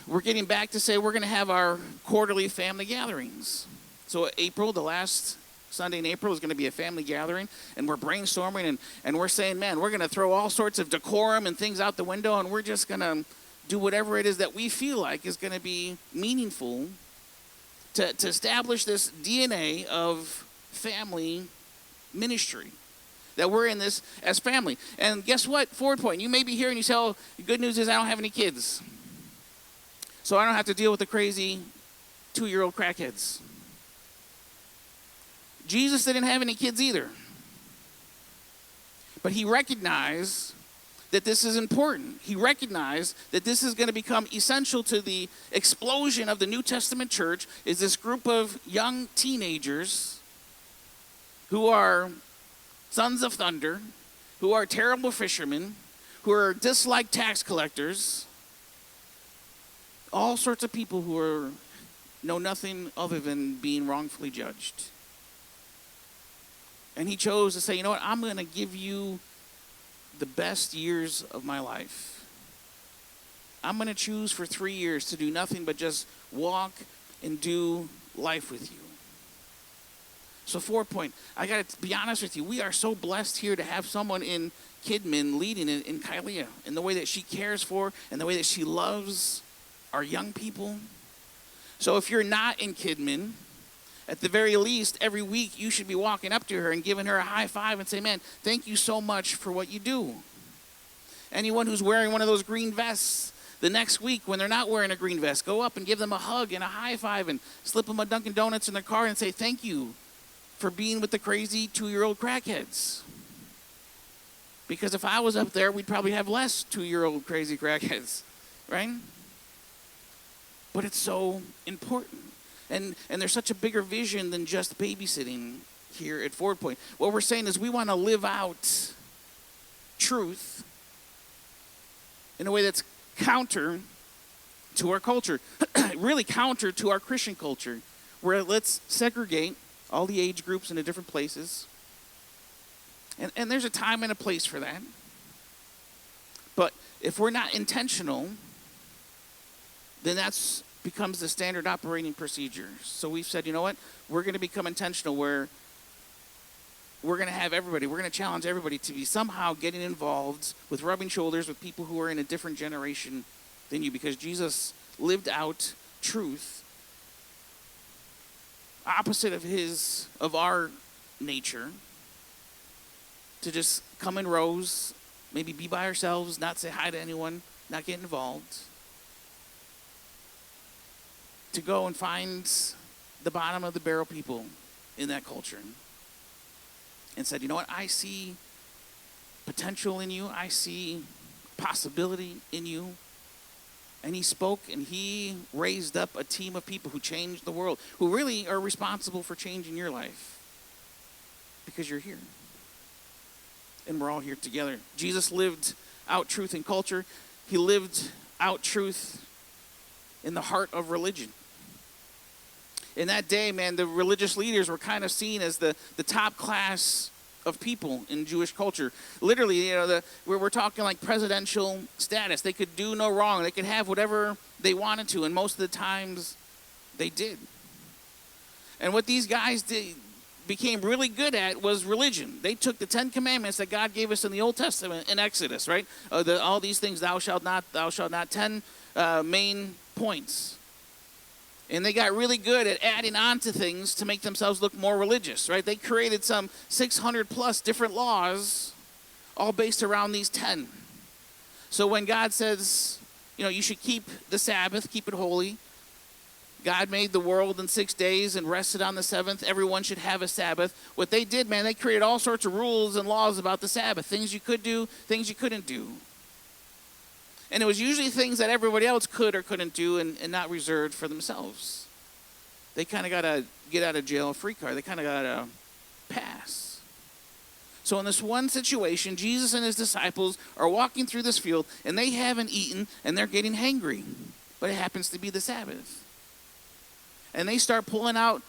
We're getting back to say we're going to have our quarterly family gatherings. So April, the last Sunday in April, is going to be a family gathering, and we're brainstorming, and we're saying, man, we're going to throw all sorts of decorum and things out the window, and we're just going to do whatever it is that we feel like is going to be meaningful to establish this DNA of family ministry, that we're in this as family. And guess what, Ford Point, you may be here and you say, oh, the good news is I don't have any kids, so I don't have to deal with the crazy 2-year-old crackheads. Jesus didn't have any kids either, but he recognized that this is important. He recognized that this is going to become essential to the explosion of the New Testament church, is this group of young teenagers who are sons of thunder, who are terrible fishermen, who are disliked tax collectors, all sorts of people who know nothing other than being wrongfully judged. And he chose to say, you know what, I'm going to give you the best years of my life. I'm going to choose for 3 years to do nothing but just walk and do life with you. So 4 point, I got to be honest with you, we are so blessed here to have someone in Kidman leading in Kylea, in the way that she cares for and the way that she loves our young people. So if you're not in Kidman, at the very least, every week you should be walking up to her and giving her a high five and say, man, thank you so much for what you do. Anyone who's wearing one of those green vests, the next week when they're not wearing a green vest, go up and give them a hug and a high five and slip them a Dunkin' Donuts in their car and say thank you for being with the crazy 2-year-old crackheads. Because if I was up there, we'd probably have less 2-year-old crazy crackheads, right? But it's so important. And there's such a bigger vision than just babysitting here at Ford Point. What we're saying is we want to live out truth in a way that's counter to our culture, really counter to our Christian culture, where let's segregate all the age groups into different places. And there's a time and a place for that. But if we're not intentional, then that's becomes the standard operating procedure. So we've said, you know what? We're going to become intentional where we're going to have everybody, we're going to challenge everybody to be somehow getting involved with rubbing shoulders with people who are in a different generation than you, because Jesus lived out truth opposite of our nature, to just come in rows, maybe be by ourselves, not say hi to anyone, not get involved, to go and find the bottom of the barrel people in that culture and said, you know what, I see potential in you, I see possibility in you. And he spoke and he raised up a team of people who changed the world, who really are responsible for changing your life because you're here. And we're all here together. Jesus lived out truth in culture. He lived out truth in the heart of religion. In that day, man, the religious leaders were kind of seen as the top class of people in Jewish culture. Literally, you know, we're talking like presidential status. They could do no wrong. They could have whatever they wanted to, and most of the times they did. And what these guys became really good at was religion. They took the 10 commandments that God gave us in the Old Testament in Exodus, right? All these things, thou shalt not, 10 main points. And they got really good at adding on to things to make themselves look more religious, right? They created some 600 plus different laws, all based around these 10. So when God says, you know, you should keep the Sabbath, keep it holy. God made the world in 6 days and rested on the seventh. Everyone should have a Sabbath. What they did, man, they created all sorts of rules and laws about the Sabbath. Things you could do, things you couldn't do. And it was usually things that everybody else could or couldn't do and not reserved for themselves. They kind of got a get out of jail free card. They kind of got a pass. So in this one situation, Jesus and his disciples are walking through this field and they haven't eaten and they're getting hangry. But it happens to be the Sabbath. And they start pulling out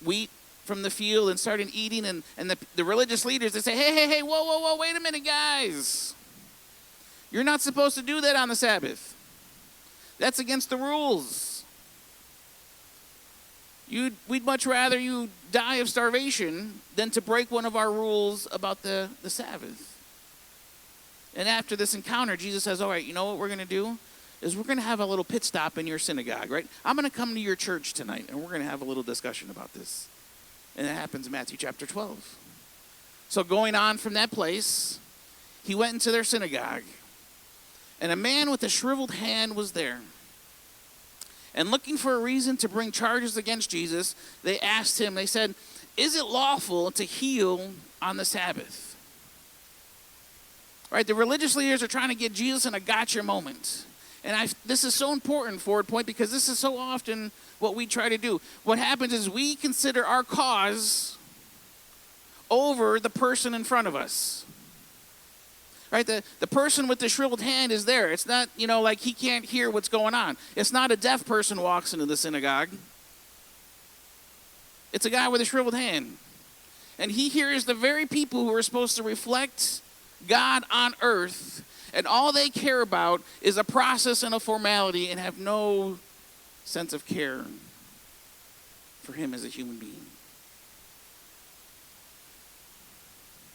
wheat from the field and starting eating. And the religious leaders, they say, hey, whoa, wait a minute, guys. You're not supposed to do that on the Sabbath. That's against the rules. We'd much rather you die of starvation than to break one of our rules about the Sabbath. And after this encounter, Jesus says, all right, you know what we're going to do? Is we're going to have a little pit stop in your synagogue, right? I'm going to come to your church tonight, and we're going to have a little discussion about this. And it happens in Matthew chapter 12. So going on from that place, he went into their synagogue. And a man with a shriveled hand was there. And looking for a reason to bring charges against Jesus, they asked him, they said, is it lawful to heal on the Sabbath? Right? The religious leaders are trying to get Jesus in a gotcha moment. And this is so important, Forward Point, because this is so often what we try to do. What happens is we consider our cause over the person in front of us. Right? The person with the shriveled hand is there. It's not, like he can't hear what's going on. It's not a deaf person walks into the synagogue. It's a guy with a shriveled hand. And he hears the very people who are supposed to reflect God on earth, and all they care about is a process and a formality and have no sense of care for him as a human being.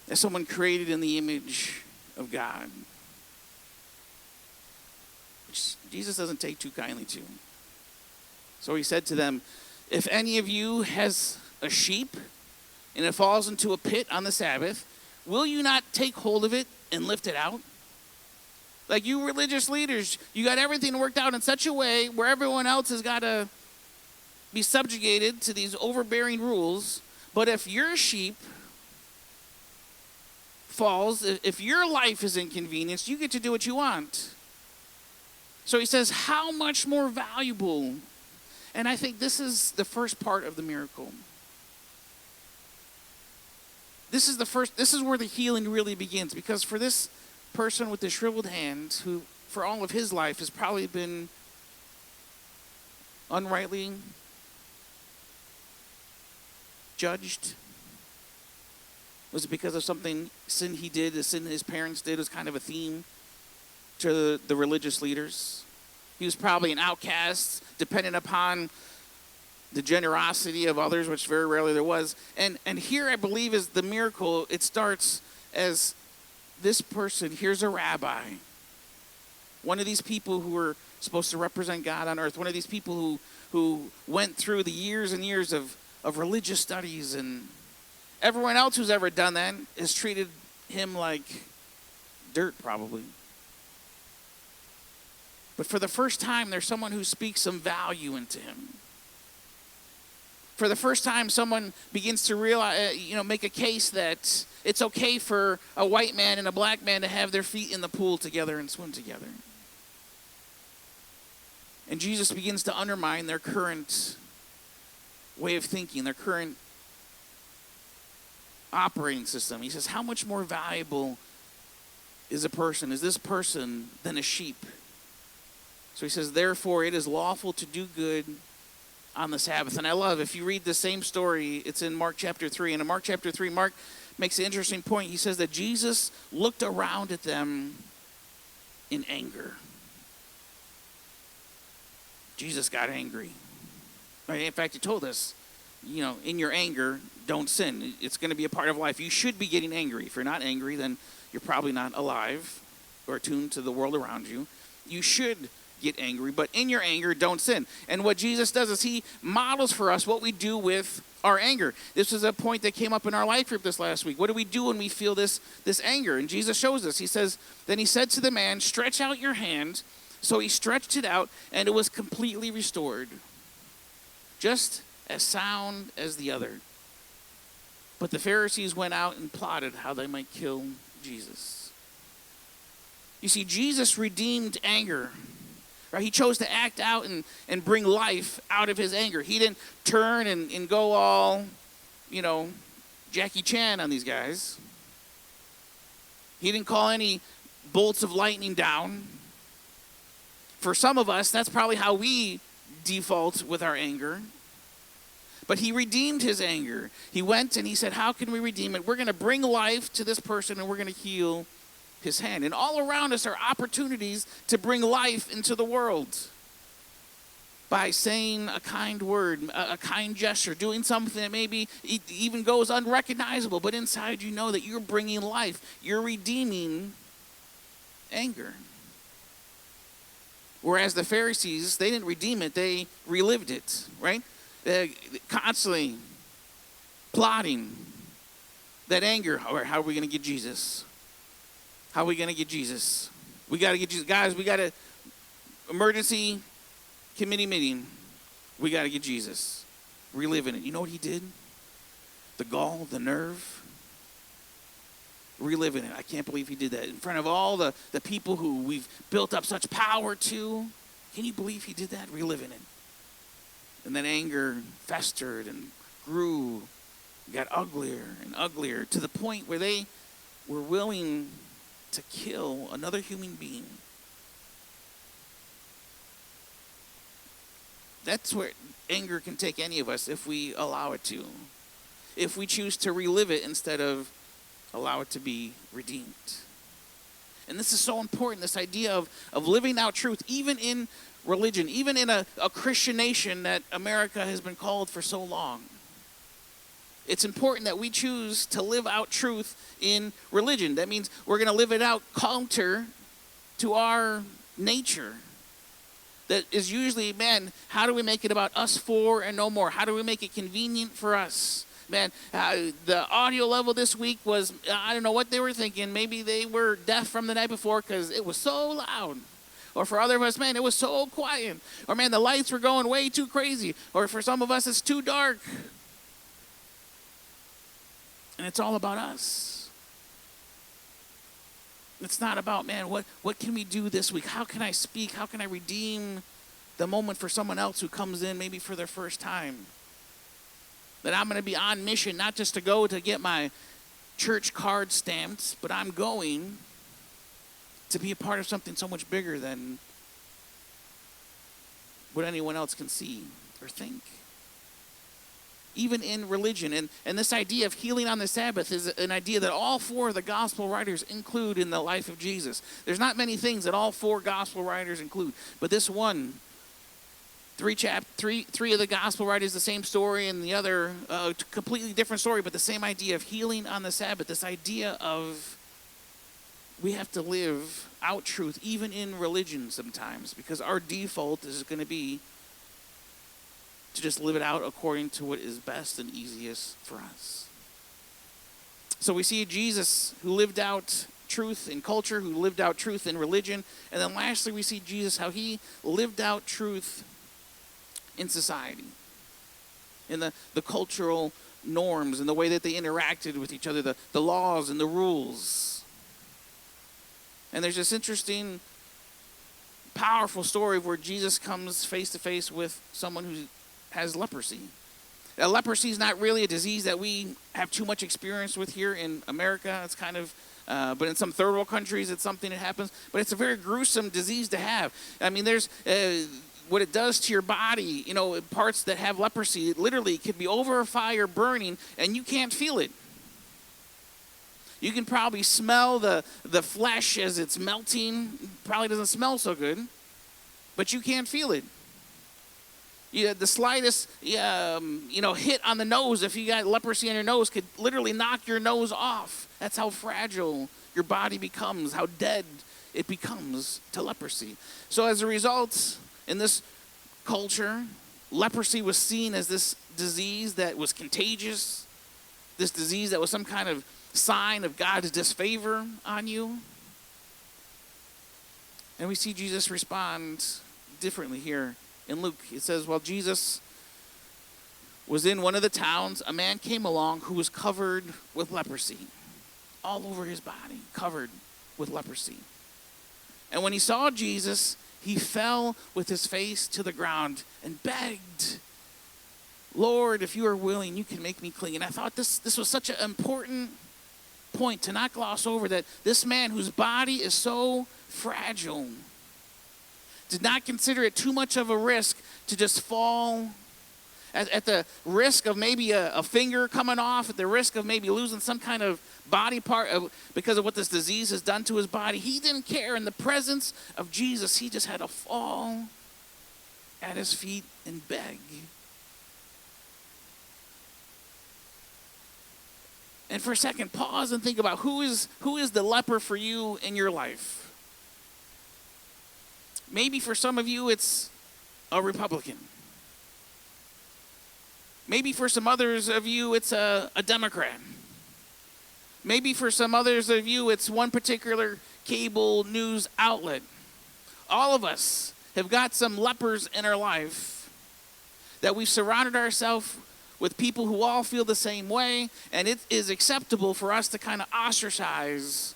As someone created in the image of God, which Jesus doesn't take too kindly to. So he said to them, if any of you has a sheep and it falls into a pit on the Sabbath, will you not take hold of it and lift it out? Like you religious leaders, you got everything worked out in such a way where everyone else has got to be subjugated to these overbearing rules. But if your sheep falls, if your life is inconvenienced, you get to do what you want. So he says, how much more valuable? And I think this is the first part of the miracle. This is where the healing really begins, because for this person with the shriveled hand, who for all of his life has probably been unrightly judged. Was it because of something sin he did, a sin his parents did? It was kind of a theme to the religious leaders. He was probably an outcast, dependent upon the generosity of others, which very rarely there was. And here, I believe, is the miracle. It starts as this person, here's a rabbi, one of these people who were supposed to represent God on earth, one of these people who went through the years and years of religious studies, and everyone else who's ever done that has treated him like dirt, probably. But for the first time, there's someone who speaks some value into him. For the first time, someone begins to realize, make a case that it's okay for a white man and a black man to have their feet in the pool together and swim together. And Jesus begins to undermine their current way of thinking, their current operating system. He says, how much more valuable is this person than a sheep? So he says, therefore it is lawful to do good on the Sabbath. And I love, if you read the same story, it's in Mark chapter 3. And in Mark chapter 3, Mark makes an interesting point. He says that Jesus looked around at them in anger. Jesus got angry. Right? In fact, he told us, in your anger, don't sin. It's going to be a part of life. You should be getting angry. If you're not angry, then you're probably not alive or attuned to the world around you. You should get angry, but in your anger, don't sin. And what Jesus does is he models for us what we do with our anger. This is a point that came up in our life group this last week. What do we do when we feel this anger? And Jesus shows us. He says, then he said to the man, stretch out your hand. So he stretched it out, and it was completely restored, just as sound as the other. But the Pharisees went out and plotted how they might kill Jesus. You see, Jesus redeemed anger. Right? He chose to act out and bring life out of his anger. He didn't turn and go all, Jackie Chan on these guys. He didn't call any bolts of lightning down. For some of us, that's probably how we default with our anger. But he redeemed his anger. He went and he said, how can we redeem it? We're going to bring life to this person, and we're going to heal his hand. And all around us are opportunities to bring life into the world by saying a kind word, a kind gesture, doing something that maybe even goes unrecognizable, but inside you know that you're bringing life. You're redeeming anger. Whereas the Pharisees, they didn't redeem it, they relived it, right? Constantly plotting that anger. How are we going to get Jesus? How are we going to get Jesus? We got to get Jesus. Guys, we got a emergency committee meeting. We got to get Jesus. Reliving it. You know what he did? The gall, the nerve. reliving it. I can't believe he did that in front of all the people who we've built up such power to. Can you believe he did that? Reliving it. And then anger festered and grew, got uglier and uglier to the point where they were willing to kill another human being. That's where anger can take any of us if we allow it to. If we choose to relive it instead of allow it to be redeemed. And this is so important, this idea of living out truth, even in religion, even in a Christian nation that America has been called for so long. It's important that we choose to live out truth in religion. That means we're going to live it out counter to our nature. That is usually, man, how do we make it about us four and no more? How do we make it convenient for us? Man, the audio level this week was, I don't know what they were thinking. Maybe they were deaf from the night before because it was so loud. Or for other of us, man, it was so quiet. Or, man, the lights were going way too crazy. Or for some of us, it's too dark. And it's all about us. It's not about, man, what can we do this week? How can I speak? How can I redeem the moment for someone else who comes in maybe for their first time? That I'm going to be on mission, not just to go to get my church card stamped, but I'm going to be a part of something so much bigger than what anyone else can see or think. Even in religion. And this idea of healing on the Sabbath is an idea that all four of the gospel writers include in the life of Jesus. There's not many things that all four gospel writers include, but this one, three of the gospel writers, the same story, and the other completely different story, but the same idea of healing on the Sabbath. This idea of we have to live out truth, even in religion sometimes, because our default is going to be to just live it out according to what is best and easiest for us. So we see Jesus who lived out truth in culture, who lived out truth in religion, and then lastly we see Jesus how he lived out truth in society, in the cultural norms and the way that they interacted with each other, the laws and the rules. And there's this interesting, powerful story where Jesus comes face to face with someone who has leprosy. Now, leprosy is not really a disease that we have too much experience with here in America. It's kind of, but in some third world countries, it's something that happens. But it's a very gruesome disease to have. I mean, there's what it does to your body, you know, parts that have leprosy, it literally could be over a fire burning, and you can't feel it. You can probably smell the flesh as it's melting. Probably doesn't smell so good, but you can't feel it. The slightest, hit on the nose, if you got leprosy on your nose, could literally knock your nose off. That's how fragile your body becomes, how dead it becomes to leprosy. So as a result, in this culture, leprosy was seen as this disease that was contagious, this disease that was some kind of sign of God's disfavor on you. And we see Jesus respond differently here. In Luke, it says, while Jesus was in one of the towns, a man came along who was covered with leprosy. All over his body, covered with leprosy. And when he saw Jesus, he fell with his face to the ground and begged, Lord, if you are willing, you can make me clean. And I thought this was such an important point to not gloss over, that this man whose body is so fragile did not consider it too much of a risk to just fall at the risk of maybe a finger coming off, at the risk of maybe losing some kind of body part because of what this disease has done to his body. He didn't care. In the presence of Jesus, he just had to fall at his feet and beg. And for a second, pause and think about who is the leper for you in your life. Maybe for some of you, it's a Republican. Maybe for some others of you, it's a Democrat. Maybe for some others of you, it's one particular cable news outlet. All of us have got some lepers in our life that we've surrounded ourselves with people who all feel the same way, and it is acceptable for us to kind of ostracize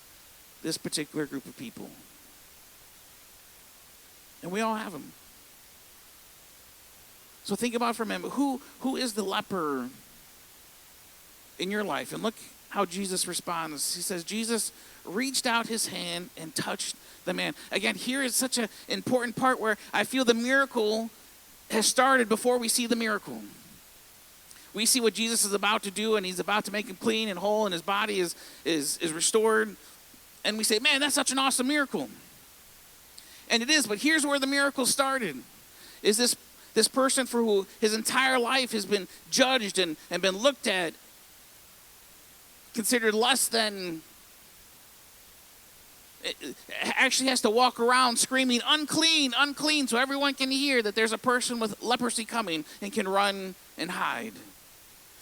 this particular group of people. And we all have them. So think about for a minute, who is the leper in your life? And look how Jesus responds. He says, Jesus reached out his hand and touched the man. Again, here is such an important part where I feel the miracle has started before we see the miracle. We see what Jesus is about to do, and he's about to make him clean and whole, and his body is restored. And we say, man, that's such an awesome miracle. And it is, but here's where the miracle started. Is this person for who his entire life has been judged and been looked at, considered less than, actually has to walk around screaming, unclean, unclean, so everyone can hear that there's a person with leprosy coming and can run and hide.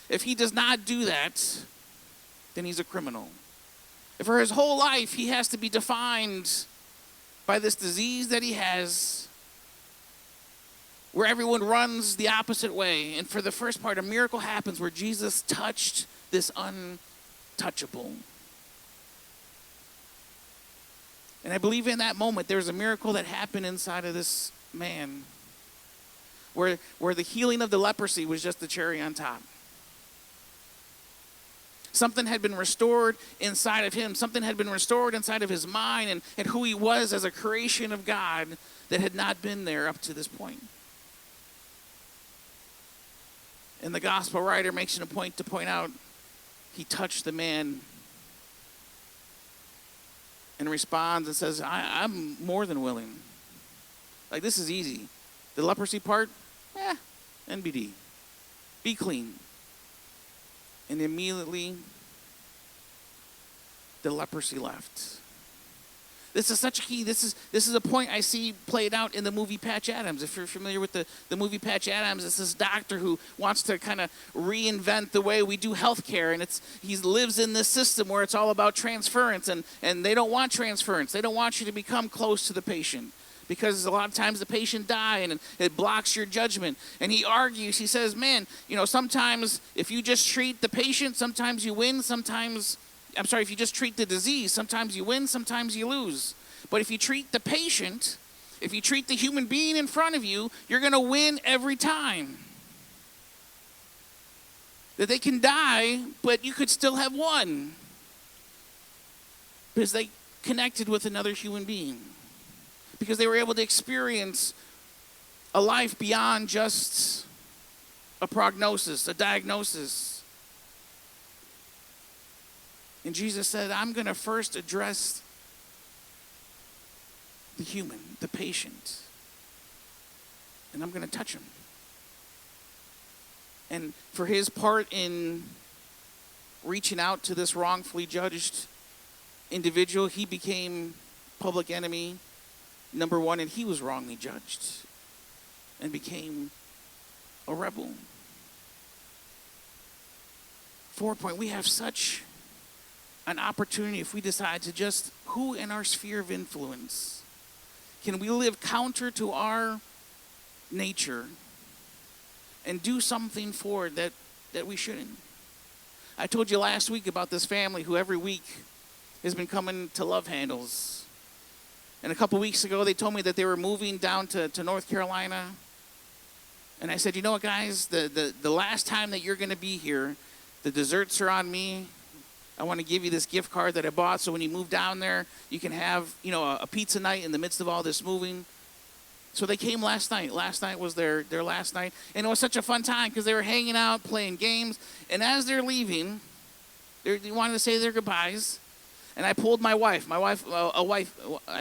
If he does not do that, then he's a criminal. If for his whole life he has to be defined by this disease that he has, where everyone runs the opposite way. And for the first part, a miracle happens where Jesus touched this untouchable. And I believe in that moment there was a miracle that happened inside of this man, where the healing of the leprosy was just the cherry on top. Something had been restored inside of him. Something had been restored inside of his mind and who he was as a creation of God that had not been there up to this point. And the gospel writer makes it a point to point out he touched the man and responds and says, I'm more than willing. Like, this is easy. The leprosy part, NBD. Be clean. And immediately, the leprosy left. This is such a key. This is a point I see played out in the movie Patch Adams. If you're familiar with the movie Patch Adams, it's this doctor who wants to kind of reinvent the way we do healthcare, and he lives in this system where it's all about transference, and they don't want transference. They don't want you to become close to the patient, because a lot of times the patient dies and it blocks your judgment. And he argues, he says, man, sometimes if you just treat the patient, sometimes you win, if you just treat the disease, sometimes you win, sometimes you lose. But if you treat the patient, if you treat the human being in front of you, you're going to win every time. That they can die, but you could still have won, because they connected with another human being. Because they were able to experience a life beyond just a prognosis, a diagnosis. And Jesus said, I'm going to first address the human, the patient. And I'm going to touch him. And for his part in reaching out to this wrongfully judged individual, he became public enemy number one, and he was wrongly judged and became a rebel. 4 point, we have such an opportunity if we decide to just, who in our sphere of influence can we live counter to our nature and do something for it that we shouldn't. I told you last week about this family who every week has been coming to Love Handles. And a couple weeks ago, they told me that they were moving down to North Carolina. And I said, you know what, guys? The last time that you're going to be here, the desserts are on me. I want to give you this gift card that I bought, so when you move down there, you can have, a pizza night in the midst of all this moving. So they came last night. Last night was their last night. And it was such a fun time because they were hanging out, playing games. And as they're leaving, they wanted to say their goodbyes. And I pulled my wife. I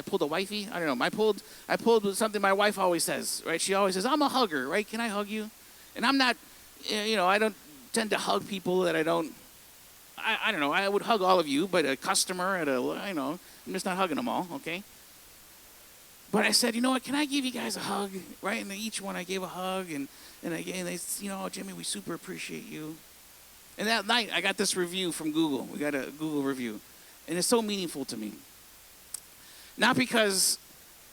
pulled a wifey? I don't know. I pulled something my wife always says, right? She always says, I'm a hugger, right? Can I hug you? And I'm not, I don't tend to hug people that I don't, I don't know. I would hug all of you, but a customer I'm just not hugging them all, okay? But I said, you know what? Can I give you guys a hug, right? And each one I gave a hug, and they, Jimmy, we super appreciate you. And that night, I got this review from Google. We got a Google review. And it's so meaningful to me. Not because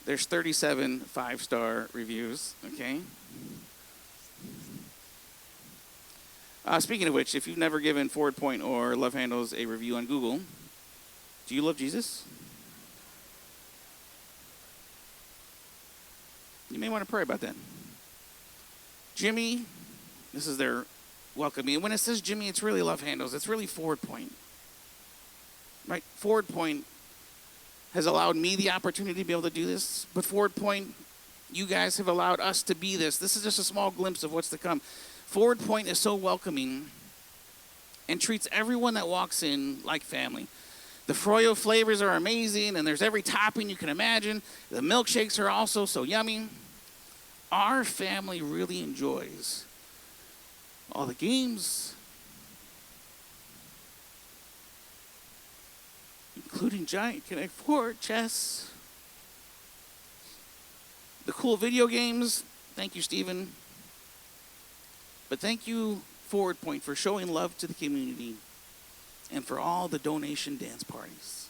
there's 37 5-star reviews, okay? Speaking of which, if you've never given Forward Point or Love Handles a review on Google, do you love Jesus? You may want to pray about that. Jimmy, this is their welcoming. And when it says Jimmy, it's really Love Handles. It's really Forward Point. Right? Forward Point has allowed me the opportunity to be able to do this. But Forward Point, you guys have allowed us to be this. This is just a small glimpse of what's to come. Forward Point is so welcoming and treats everyone that walks in like family. The Froyo flavors are amazing, and there's every topping you can imagine. The milkshakes are also so yummy. Our family really enjoys all the games, including Giant Connect 4 chess, the cool video games. Thank you, Stephen. But thank you, Forward Point, for showing love to the community and for all the donation dance parties.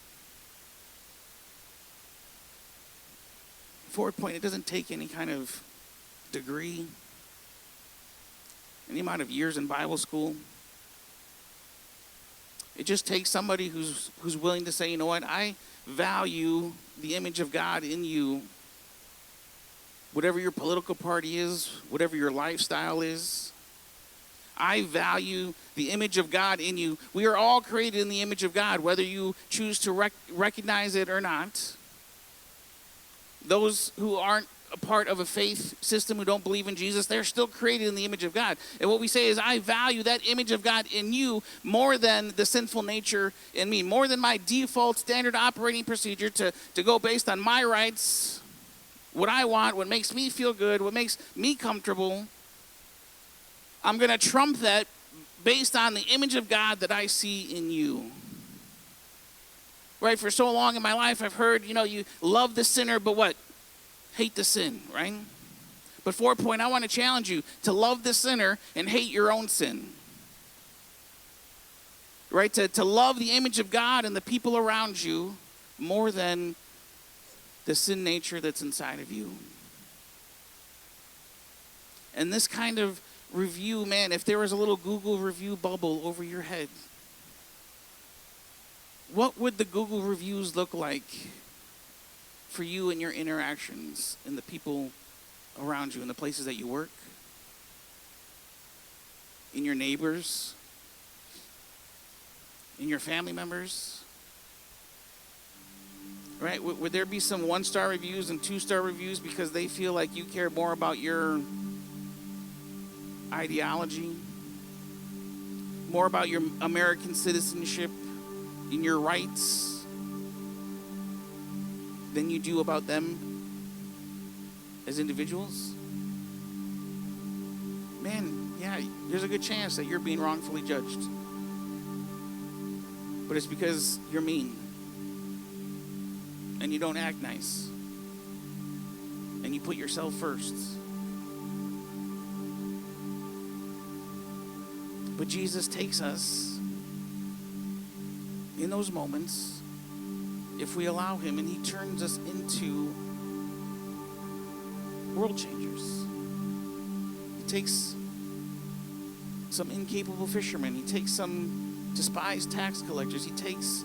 Forward Point, it doesn't take any kind of degree, any amount of years in Bible school. It just takes somebody who's willing to say, you know what, I value the image of God in you. Whatever your political party is, whatever your lifestyle is, I value the image of God in you. We are all created in the image of God, whether you choose to recognize it or not. Those who aren't a part of a faith system, who don't believe in Jesus, they're still created in the image of God. And what we say is, I value that image of God in you more than the sinful nature in me, more than my default standard operating procedure to go based on my rights, what I want, what makes me feel good, what makes me comfortable. I'm going to trump that based on the image of God that I see in you. Right? For so long in my life, I've heard, you love the sinner, but what? Hate the sin, right? But Forward Point, I want to challenge you to love the sinner and hate your own sin. Right? To love the image of God and the people around you more than the sin nature that's inside of you. And this kind of review, man, if there was a little Google review bubble over your head, what would the Google reviews look like for you and your interactions and the people around you in the places that you work, in your neighbors, in your family members? Right? Would there be some 1-star reviews and 2-star reviews because they feel like you care more about your ideology, more about your American citizenship and your rights than you do about them as individuals? Man, yeah, there's a good chance that you're being wrongfully judged. But it's because you're mean and you don't act nice and you put yourself first. But Jesus takes us in those moments, if we allow him, and he turns us into world changers. He takes some incapable fishermen. He takes some despised tax collectors. He takes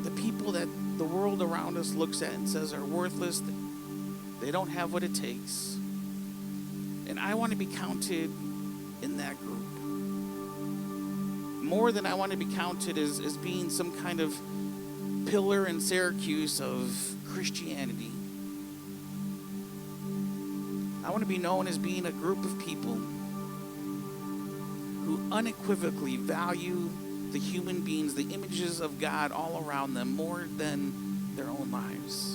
the people that the world around us looks at and says are worthless. They don't have what it takes. And I want to be counted in that group. More than I want to be counted as being some kind of pillar in Syracuse of Christianity. I want to be known as being a group of people who unequivocally value the human beings, the images of God all around them more than their own lives.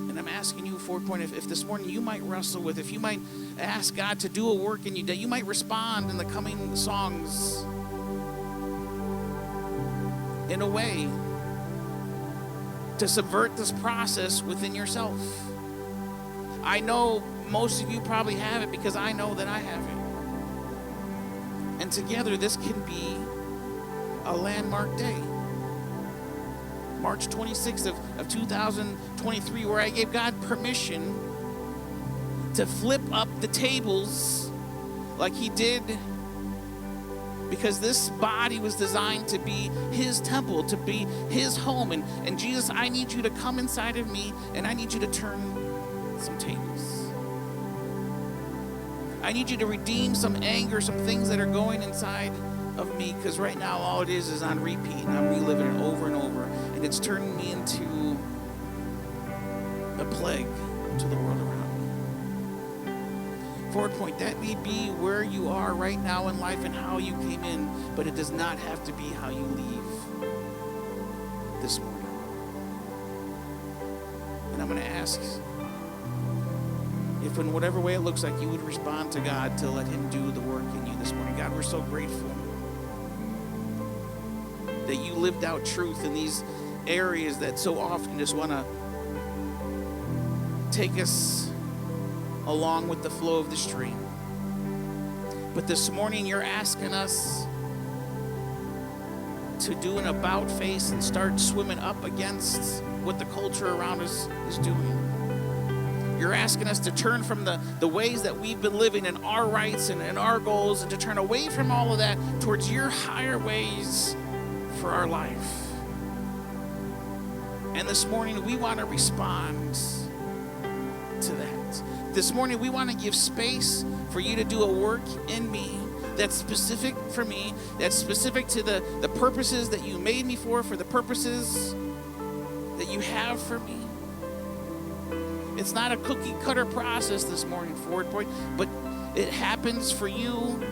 And I'm asking you, Forward Point, if this morning you might wrestle with, if you might ask God to do a work in you, that you might respond in the coming songs in a way to subvert this process within yourself. I know most of you probably have it because I know that I have it. And together this can be a landmark day. March 26th of 2023, where I gave God permission to flip up the tables like he did, because this body was designed to be his temple, to be his home. And Jesus, I need you to come inside of me, and I need you to turn some tables. I need you to redeem some anger, some things that are going inside of me, because right now all it is on repeat, and I'm reliving it over and over, and it's turning me into a plague to the world around me. Forward Point, that may be where you are right now in life and how you came in, but it does not have to be how you leave this morning. And I'm going to ask if in whatever way it looks like you would respond to God to let him do the work in you this morning. God, we're so grateful that you lived out truth in these areas that so often just want to take us along with the flow of the stream. But this morning you're asking us to do an about face and start swimming up against what the culture around us is doing. You're asking us to turn from the ways that we've been living and our rights and our goals, and to turn away from all of that towards your higher ways for our life. And this morning we want to respond to that. This morning we want to give space for you to do a work in me that's specific for me, that's specific to the purposes that you made me for the purposes that you have for me. It's not a cookie cutter process this morning, Forward Point, but it happens for you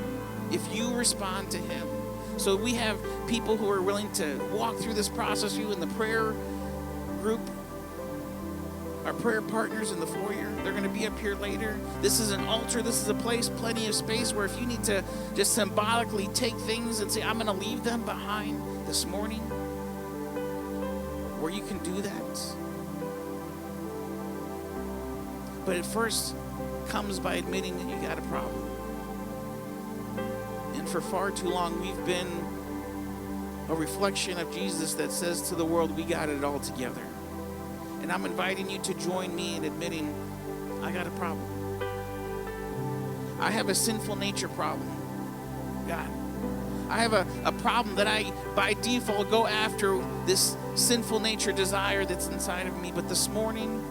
if you respond to him. So we have people who are willing to walk through this process. You in the prayer group, our prayer partners in the foyer, they're going to be up here later. This is an altar. This is a place, plenty of space where if you need to just symbolically take things and say, I'm going to leave them behind this morning, where you can do that. But it first comes by admitting that you got a problem. And for far too long, we've been a reflection of Jesus that says to the world, we got it all together. And I'm inviting you to join me in admitting, I got a problem. I have a sinful nature problem, God. I have a problem that I, by default, go after this sinful nature desire that's inside of me. But this morning,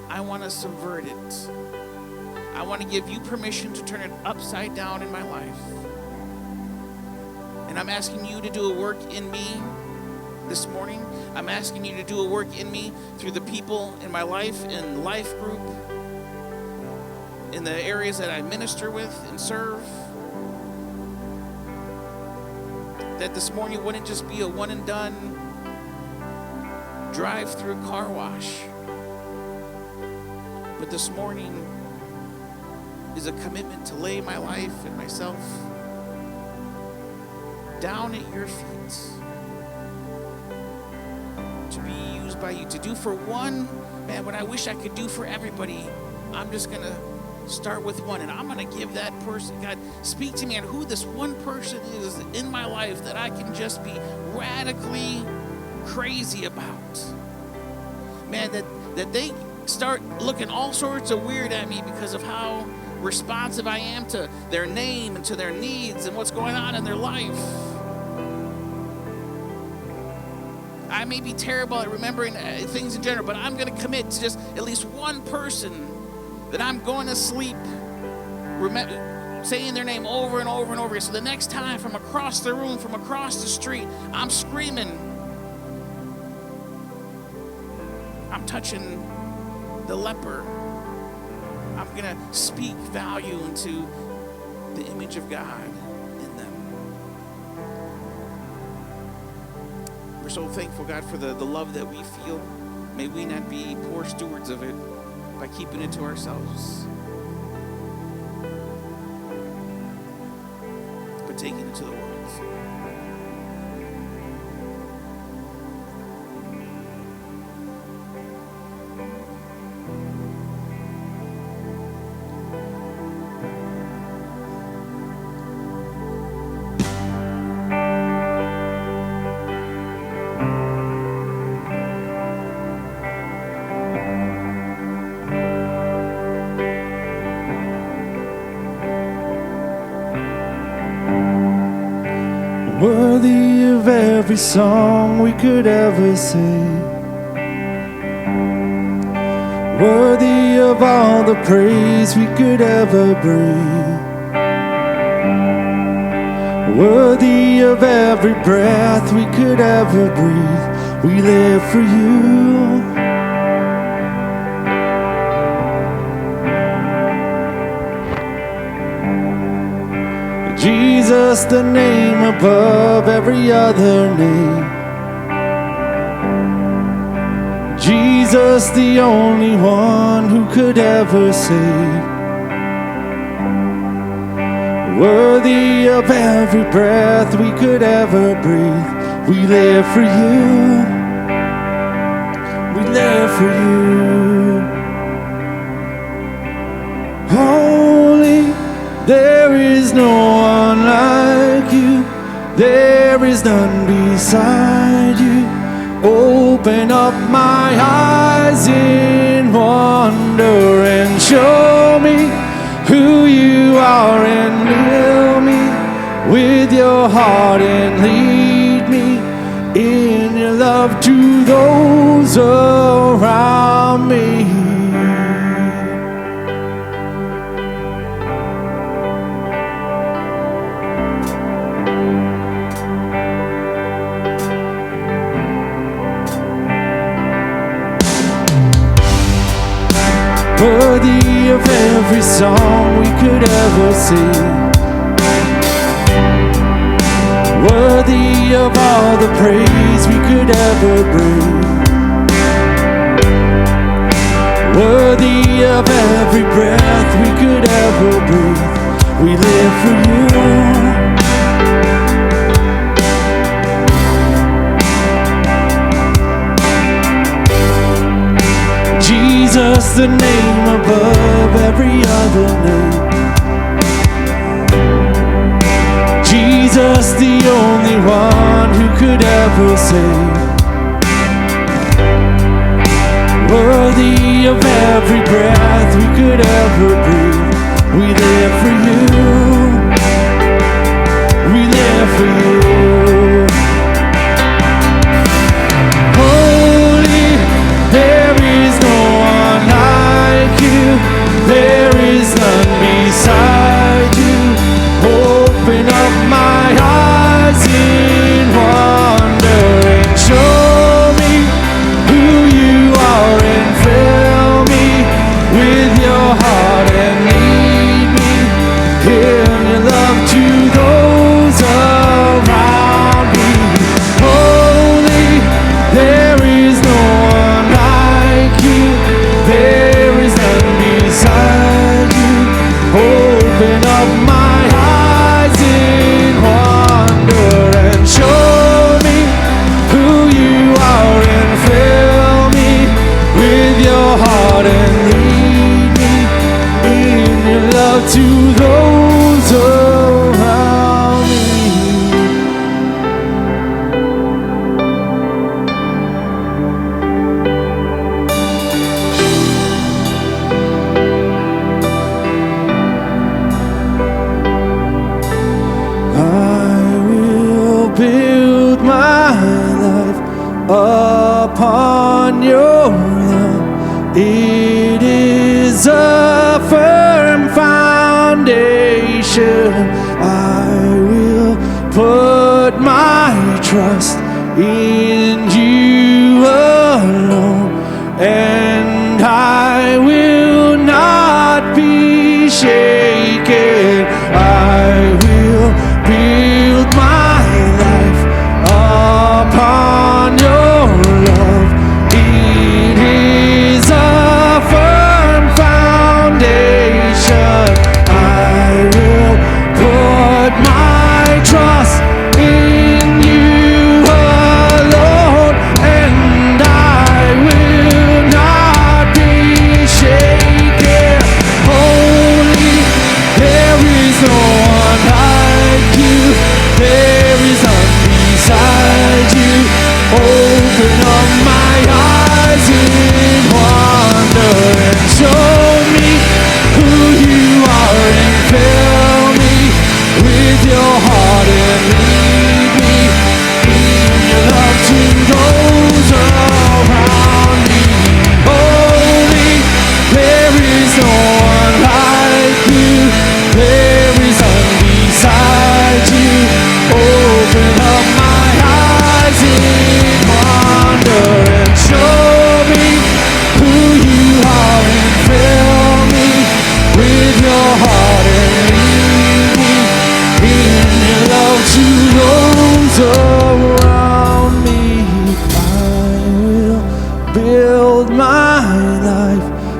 I want to subvert it. I want to give you permission to turn it upside down in my life. And I'm asking you to do a work in me this morning. I'm asking you to do a work in me through the people in my life, in life group, in the areas that I minister with and serve. That this morning wouldn't just be a one and done drive-through car wash. But this morning is a commitment to lay my life and myself down at your feet, to be used by you, to do for one, man, what I wish I could do for everybody. I'm just going to start with one, and I'm going to give that person, God, speak to me on who this one person is in my life that I can just be radically crazy about. Man, that they start looking all sorts of weird at me because of how responsive I am to their name and to their needs and what's going on in their life. I may be terrible at remembering things in general, but I'm going to commit to just at least one person that I'm going to sleep saying their name over and over and over. So the next time from across the room, from across the street, I'm screaming, I'm touching the leper. I'm going to speak value into the image of God in them. We're so thankful, God, for the love that we feel. May we not be poor stewards of it by keeping it to ourselves, but taking it to the world. every song we could ever sing. Worthy of all the praise we could ever bring. Worthy of every breath we could ever breathe. We live for you. Jesus, the name above every other name. Jesus, the only one who could ever save. Worthy of every breath we could ever breathe. We live for you. We live for you. Holy, there is no one like you. There is none beside you. Open up my eyes in wonder and show me who you are, and fill me with your heart and lead me in your love to those around me. Worthy of every song we could ever sing. Worthy of all the praise we could ever bring. Worthy of every breath we could ever breathe. We live for you. Jesus, the name above every other name. Jesus, the only one who could ever save. Worthy of every breath we could ever breathe. We live for you. We live for you. Holy, there is no one like you. There is none beside you. Open up my eyes in wonder and show me who you are, and fill me with your heart and lead me in your love to those around me. Holy, there is no one like you. There is none beside you. Open up my eyes in wonder and show me who you are, and fill me with your heart and lead me in your love to those around me. I will build my life upon your love. It is a firm foundation. I will put my trust in you alone, and I will not be shaken. I will build my life upon your love. It is a firm foundation. I will put my trust in you alone,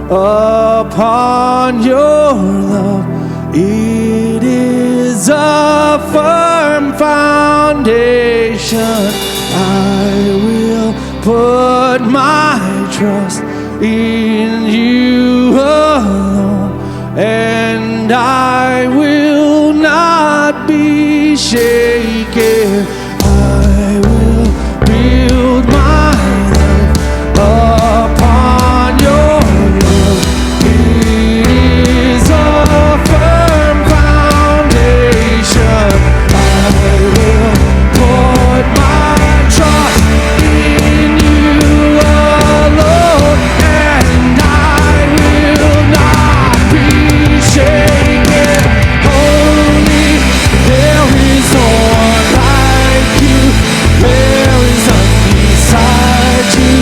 upon your love. It is a firm foundation. I will put my trust in you alone, and I will not be shaken. I will build my life upon your love. It is a firm foundation. I will put my trust in you alone, and I will not be shaken. Holy, there is no one like you. There is none beside you.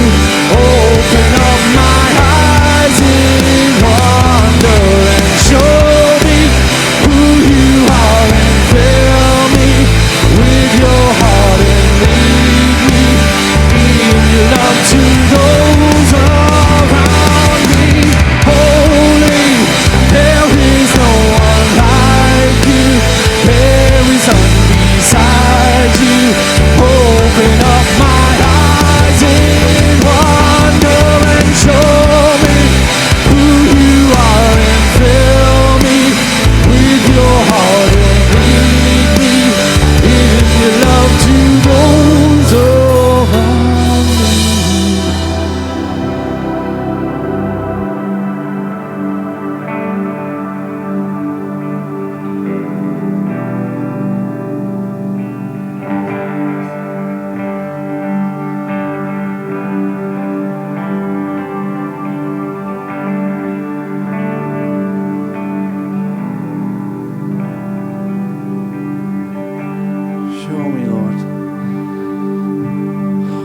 Open up my eyes in wonder and show me who you are, and fill me with your heart and lead me in your love to those around me. Holy, there is no one like you. There is none beside you. Open up my eyes in wonder and show me who you are, and fill me with your heart and lead me in your love to those around me. Show me, Lord.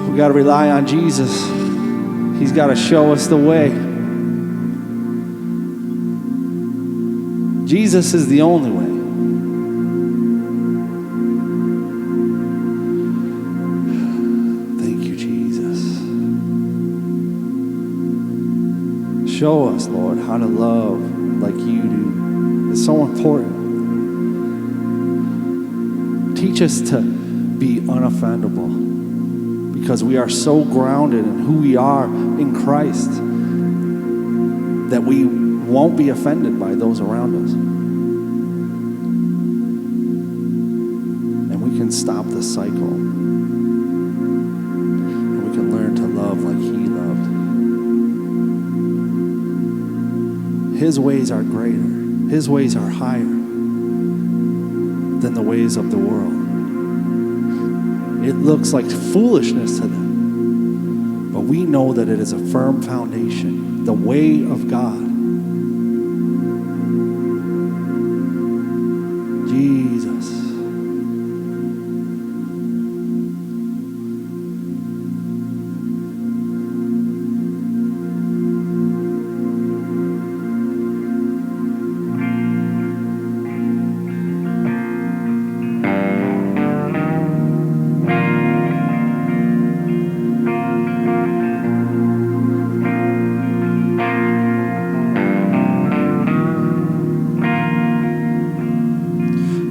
We got to rely on Jesus. He's got to show us the way. Jesus is the only way. Thank you, Jesus. Show us, Lord, how to love like you do. It's so important. Teach us to be unoffendable, because we are so grounded in who we are in Christ that we won't be offended by those around us. And we can stop the cycle. And we can learn to love like he loved. His ways are greater. His ways are higher than the ways of the world. It looks like foolishness to them, but we know that it is a firm foundation, the way of God. Jesus.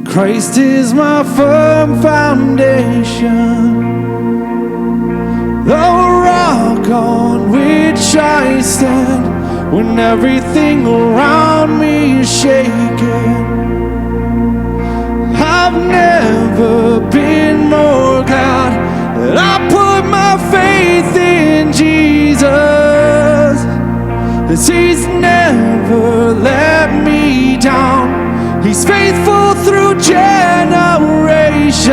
Christ is my firm foundation, the rock on which I stand when everything around me is shaking. I've never been more glad that I put my faith in Jesus, 'cause he's never let me down. He's faithful through generations,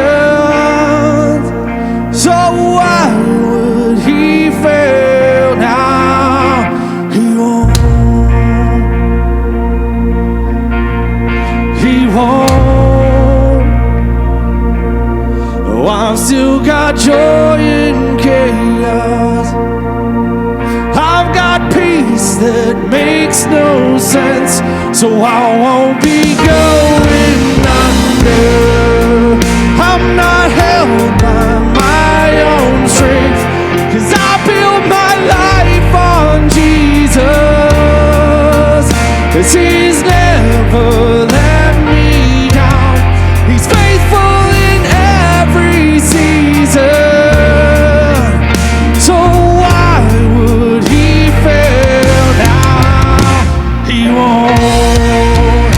so why would he fail now? He won't. He won't. Oh, I've still got joy in chaos. I've got peace that makes no sense, so I won't be going under. I'm not held by my own strength, 'cause I build my life on Jesus. 'cause he's never let me down. He's faithful in every season. So why would he fail now? He won't.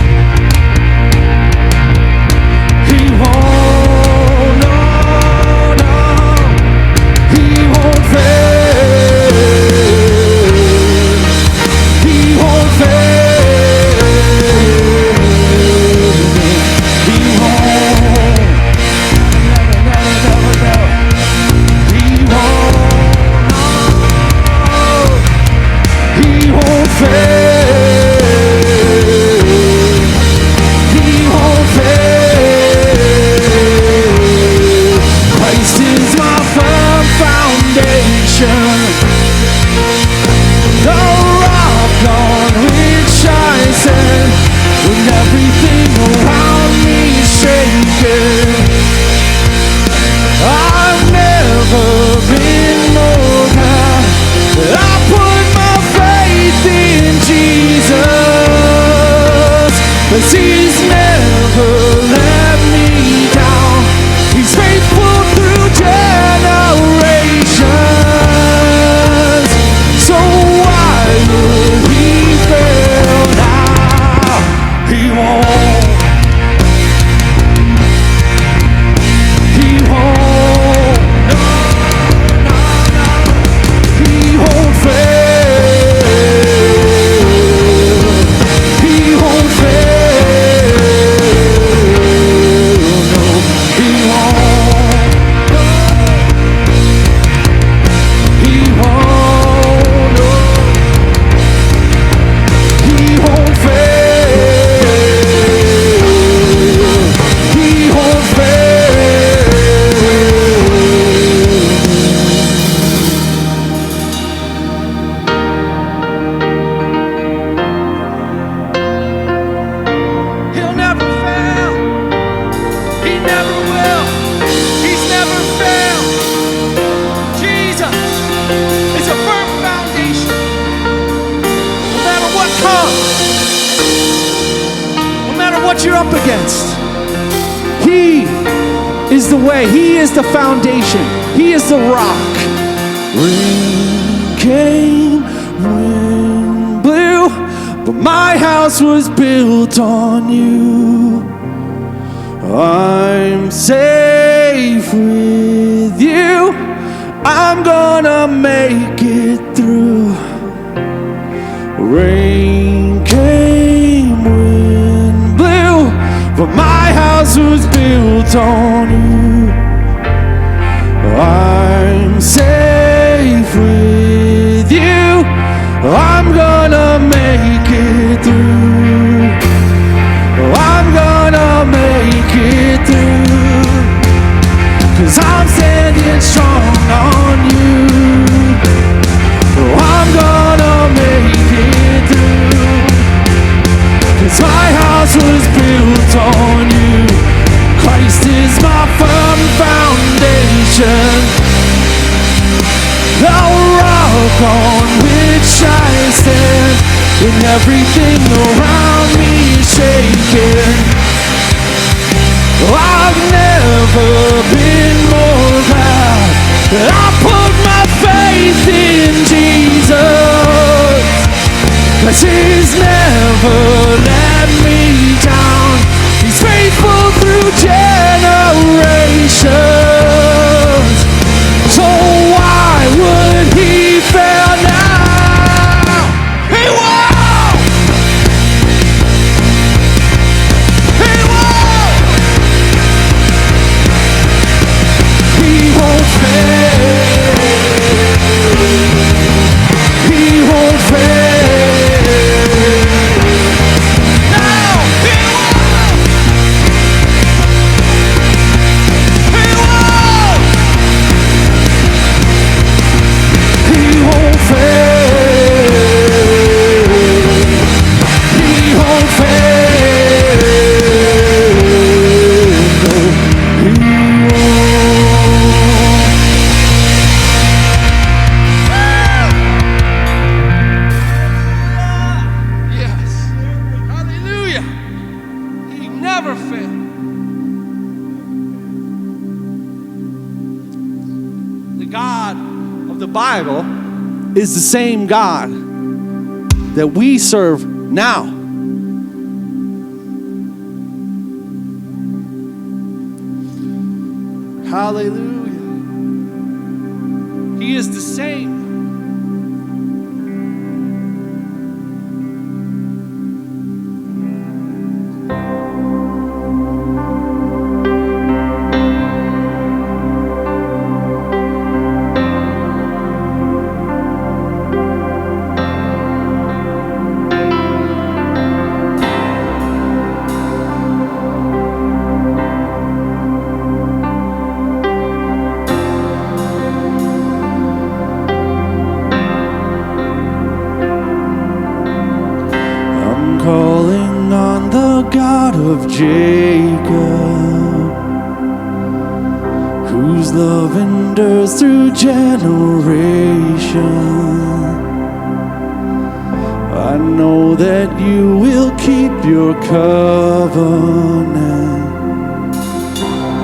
He won't. No, no. He won't fail. He won't fail. He won't. Never, never, never, never. He won't. He won't fail. He won't fail. Christ is my firm foundation, the rock on which I stand. When everything around me is shaking, I've never been more glad that I put my faith in Jesus, 'cause he's never let me down. He's faithful through generations. So why would he fail now? He won't. He won't. No, no, no. He won't fail. He won't fail. No, he won't. He won't. No. He won't fail. He won't fail. He'll never fail. He never will. He's never failed. Jesus is a firm foundation. No matter what comes, no matter what you're up against, he is the way. He is the foundation. He is the rock. Rain came, wind blew, but my house was built on you. I'm safe with you. I'm gonna make it through. Rain came, wind blew, but my house was built on you. I'm safe with you. I'm gonna make it through. I'm gonna make it through. 'Cause I'm standing strong on you. I'm gonna make it through. 'Cause my house was built on you. Christ is my firm foundation, the rock on which I stand. When everything around me is shaking, I've never been more glad that I put my faith in Jesus, 'cause he's never let me down. He's faithful through generations. So why would he fail now? He won't! He won't! He won't fail. God of the Bible is the same God that we serve now. Hallelujah. He is the same. Calling on the God of Jacob, whose love endures through generations. I know that you will keep your covenant.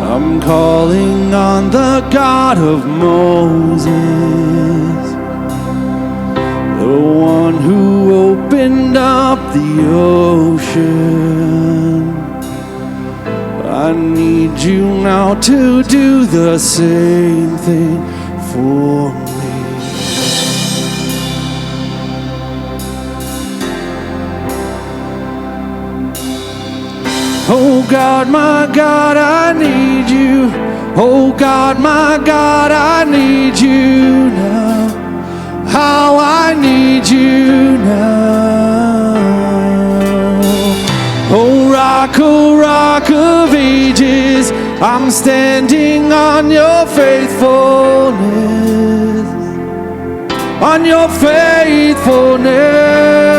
I'm calling on the God of Moses, the one who opened up the ocean. I need you now to do the same thing for me. Oh God, my God, I need you. Oh God, my God, I need you now. How I need you now. Oh rock of ages, I'm standing on your faithfulness, on your faithfulness.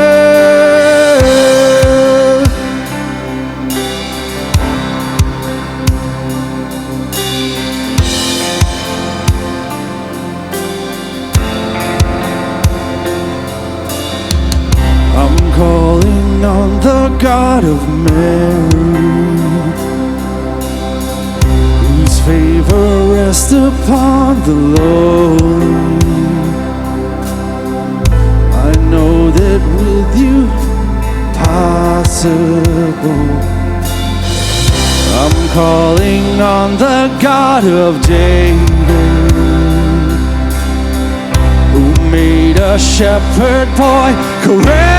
Calling on the God of Mary, whose favor rests upon the lowly. I know that with you possible. I'm calling on the God of David, who made a shepherd boy courageous.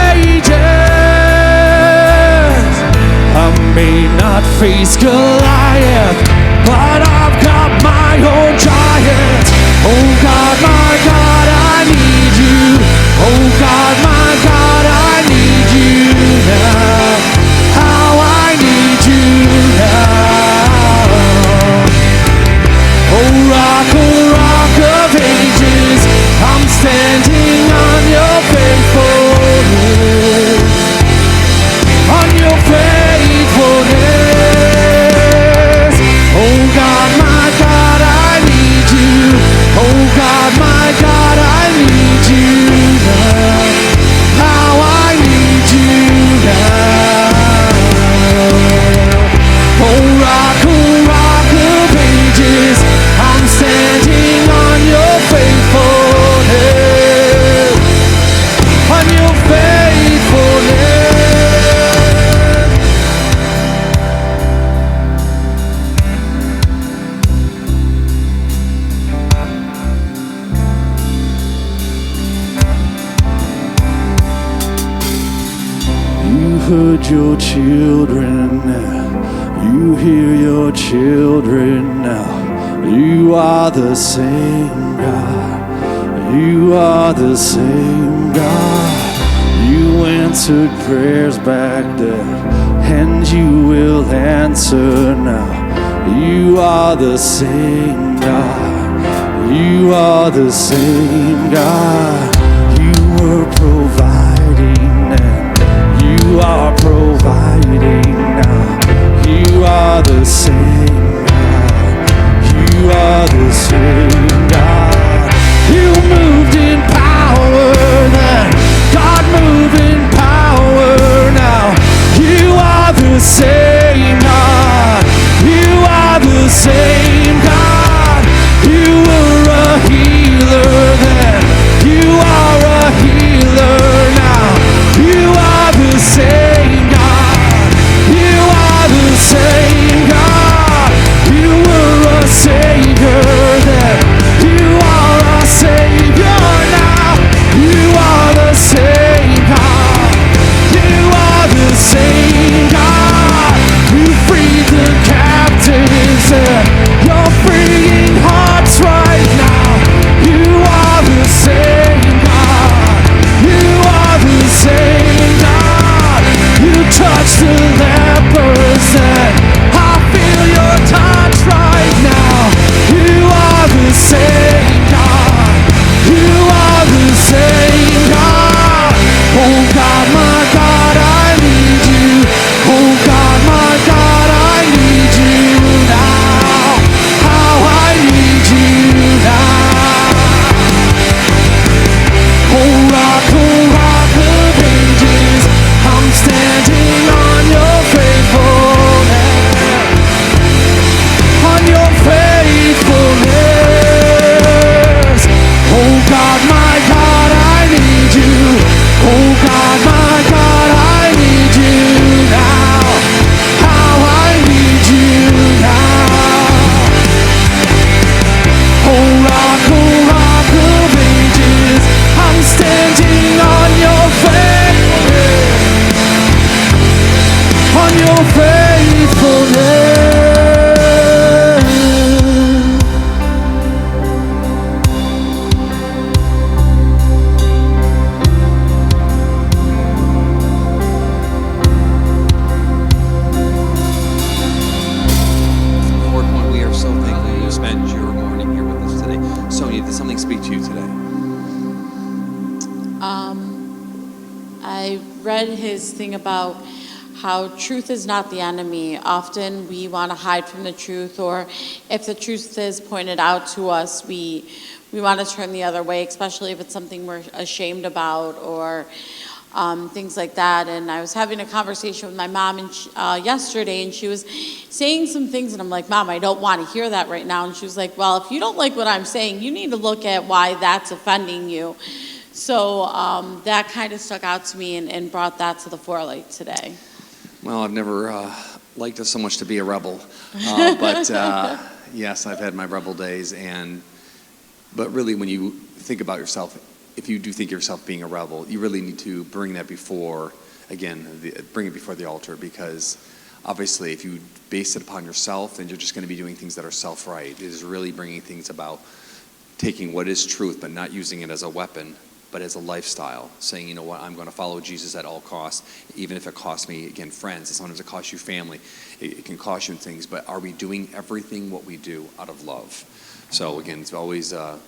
I may not face Goliath, but I've got my own giant. Oh God, my God, I need you. Oh God, my God, I need you now. How I need you now. Oh rock of ages, I'm standing on your faithfulness, on your faithfulness. Oh God, my God, I need you. Oh God, my God, I need you now. How I need you now. Oh rock of ages, I'm standing on your faithfulness, on your faithfulness. You heard your children now. You hear your children now. You are the same God. You are the same God. You answered prayers back then, and you will answer now. You are the same God. You are the same God. You were providing then. You are providing now. You are the same God. You are the same God. You moved in power then. God move in power now. You are the same God. You are the same God. You were a healer. Sonia, did something speak to you today? I read his thing about how truth is not the enemy. Often we want to hide from the truth, or if the truth is pointed out to us, we want to turn the other way, especially if it's something we're ashamed about, or things like that. And I was having a conversation with my mom yesterday, and she was saying some things, and I'm like, Mom, I don't want to hear that right now. And she was like, well, if you don't like what I'm saying, you need to look at why that's offending you. So that kind of stuck out to me and brought that to the forelight today. Well, I've never liked it so much to be a rebel, but yes, I've had my rebel days. But really, when you think about yourself, if you do think of yourself being a rebel, you really need to bring that before, bring it before the altar, because obviously, if you base it upon yourself, then you're just going to be doing things that are self-right. It is really bringing things about taking what is truth, but not using it as a weapon, but as a lifestyle, saying, you know what, I'm going to follow Jesus at all costs, even if it costs me, again, friends, and sometimes it costs you family, it can cost you things, but are we doing everything what we do out of love? So again, it's always a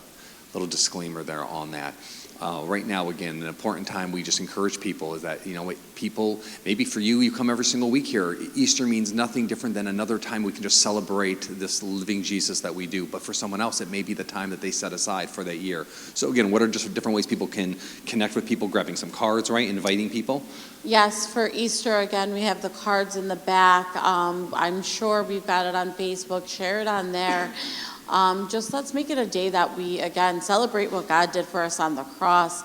little disclaimer there on that. Right now, again, an important time we just encourage people is that, you know, people, maybe for you, you come every single week here. Easter means nothing different than another time we can just celebrate this living Jesus that we do. But for someone else, it may be the time that they set aside for that year. So again, what are just different ways people can connect with people? Grabbing some cards, right? Inviting people? Yes, for Easter, again, we have the cards in the back. I'm sure we've got it on Facebook. Share it on there. Just let's make it a day that we, again, celebrate what God did for us on the cross.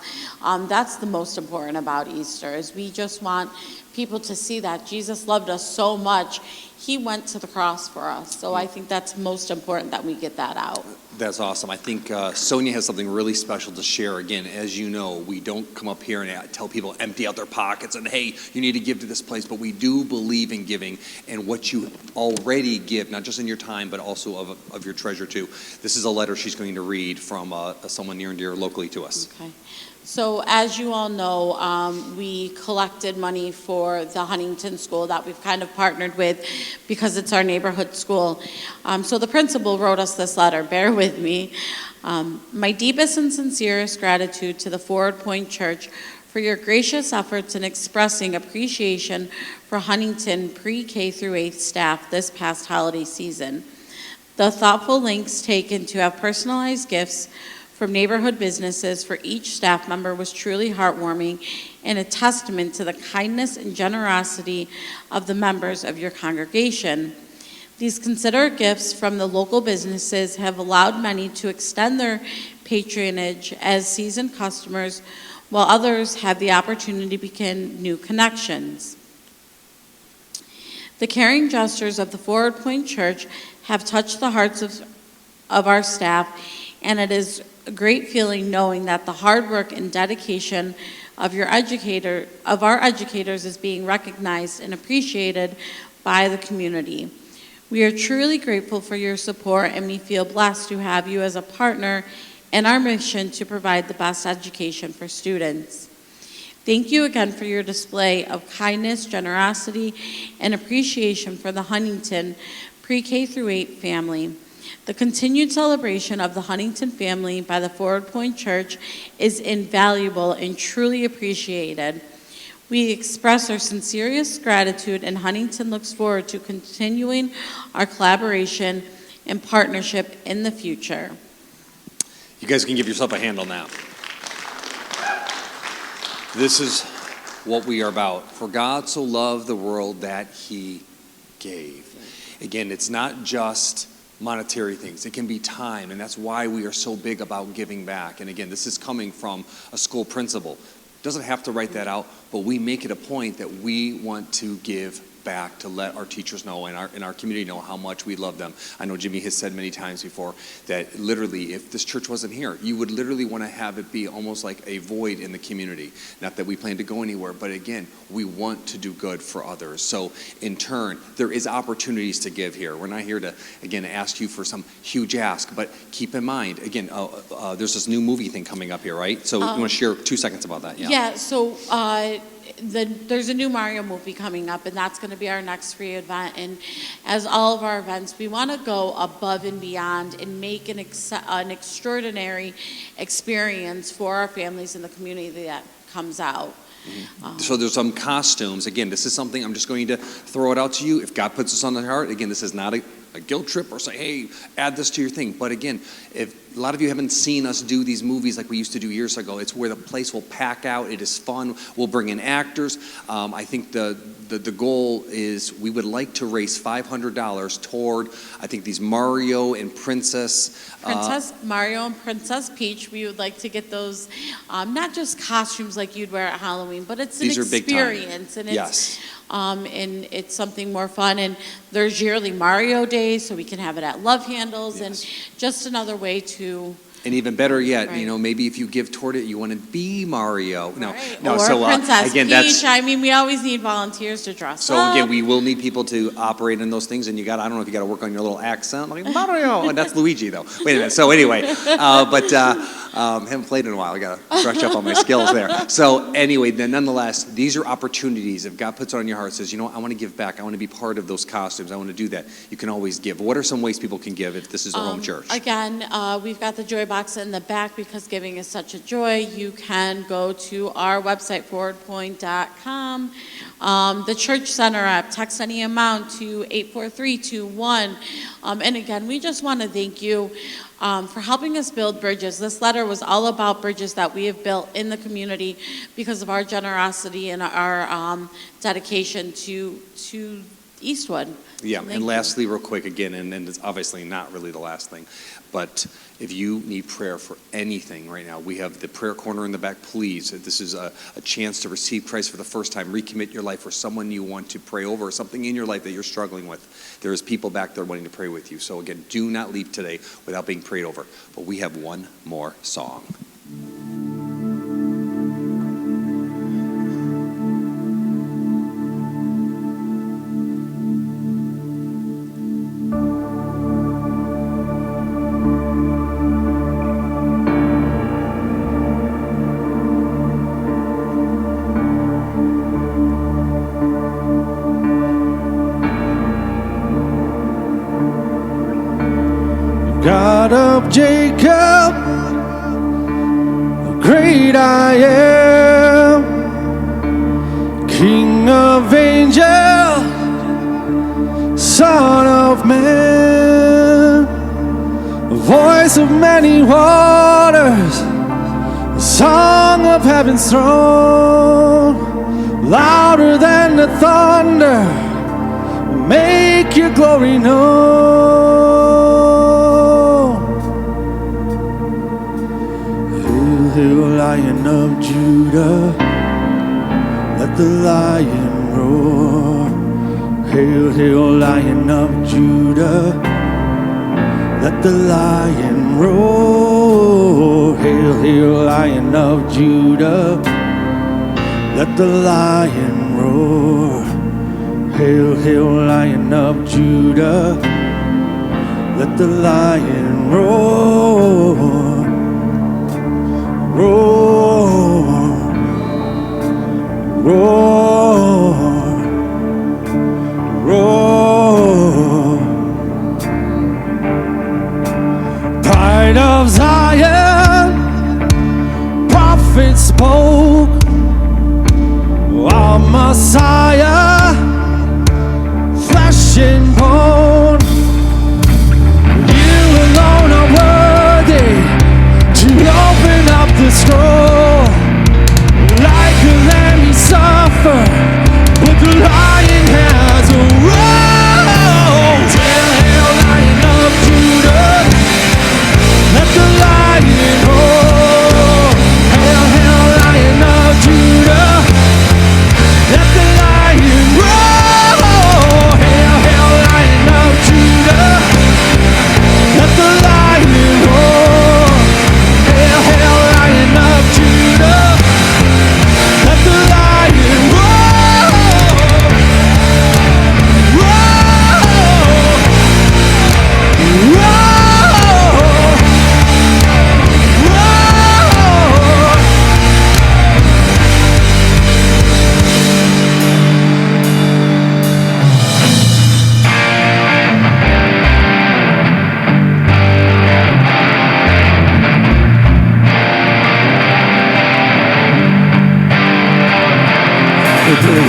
That's the most important about Easter, is we just want people to see that Jesus loved us so much, he went to the cross for us. So I think that's most important that we get that out. That's awesome. I think Sonia has something really special to share. Again, as you know, we don't come up here and tell people empty out their pockets and, hey, you need to give to this place, but we do believe in giving and what you already give, not just in your time, but also of your treasure too. This is a letter she's going to read from someone near and dear locally to us. Okay. So as you all know, we collected money for the Huntington School that we've kind of partnered with because it's our neighborhood school. So the principal wrote us this letter. Bear with me. My deepest and sincerest gratitude to the Forward Point Church for your gracious efforts in expressing appreciation for Huntington pre-K through 8th staff this past holiday season. The thoughtful lengths taken to have personalized gifts from neighborhood businesses for each staff member was truly heartwarming and a testament to the kindness and generosity of the members of your congregation. These considerate gifts from the local businesses have allowed many to extend their patronage as seasoned customers, while others have the opportunity to begin new connections. The caring gestures of the Forward Point Church have touched the hearts of our staff, and it is a great feeling knowing that the hard work and dedication of our educators is being recognized and appreciated by the community. We are truly grateful for your support, and we feel blessed to have you as a partner in our mission to provide the best education for students. Thank you again for your display of kindness, generosity, and appreciation for the Huntington pre-K through 8 family. The continued celebration of the Huntington family by the Forward Point Church is invaluable and truly appreciated. We express our sincerest gratitude, and Huntington looks forward to continuing our collaboration and partnership in the future. You guys can give yourself a hand on that. This is what we are about. For God so loved the world that he gave. Again, it's not just monetary things. It can be time, and that's why we are so big about giving back. And again, this is coming from a school principal. Doesn't have to write that out, but we make it a point that we want to give back to let our teachers know and our community know how much we love them. I know Jimmy has said many times before that literally if this church wasn't here, you would literally want to have it be almost like a void in the community. Not that we plan to go anywhere, but again, we want to do good for others. So in turn, there is opportunities to give here. We're not here to, again, ask you for some huge ask, but keep in mind, again, there's this new movie thing coming up here, right? So you want to share 2 seconds about that? Yeah, so there's a new Mario movie coming up, and that's going to be our next free event. And as all of our events, we want to go above and beyond and make an extraordinary experience for our families in the community that comes out. So there's some costumes. Again, this is something I'm just going to throw it out to you. If God puts this on the heart, again, this is not a guilt trip or say, hey, add this to your thing. But again, if a lot of you haven't seen us do these movies like we used to do years ago, it's where the place will pack out. It is fun. We'll bring in actors. I think the goal is we would like to raise $500 toward, I think, these Mario and Princess Mario and Princess Peach. We would like to get those, not just costumes like you'd wear at Halloween, but it's an These are big time. experience, and it's Yes. and it's something more fun. And there's yearly Mario days, so we can have it at Love Handles, and just another way to. And even better yet, Right. maybe if you give toward it, you want to be Mario. No, Right. no. Or So Princess again, Peach. that's. I mean, we always need volunteers to dress So up. again, we will need people to operate in those things, and I don't know if you got to work on your little accent, like Mario, and that's Luigi though. Wait a minute. So anyway, haven't played in a while. I got to brush up on my skills there. So anyway, then nonetheless, these are opportunities. If God puts it on your heart, says, I want to give back. I want to be part of those costumes. I want to do that. You can always give. What are some ways people can give if this is their home church? Again, we've got the joy box in the back because giving is such a joy. You can go to our website, forwardpoint.com. The Church Center app, text any amount to 84321. And again, we just want to thank you for helping us build bridges. This letter was all about bridges that we have built in the community because of our generosity and our dedication to Eastwood. Yeah, Thank and you. lastly, real quick again, and it's obviously not really the last thing, but if you need prayer for anything right now, we have the prayer corner in the back. Please, this is a chance to receive Christ for the first time, recommit your life for someone you want to pray over, or something in your life that you're struggling with. There's people back there wanting to pray with you. So again, do not leave today without being prayed over. But we have one more song. God of Jacob, the great I am, King of angels, Son of man, voice of many waters, the song of heaven's throne, louder than the thunder, make your glory known. Hail, Lion of Judah, let the lion roar. Hail, hail, Lion of Judah, let the lion roar. Hail, hail, Lion of Judah, let the lion roar. Hail, hail, Lion of Judah, let the lion roar. Roar, roar, roar. Pride of Zion, prophet spoke, our Messiah, flesh and bone. You alone are worthy.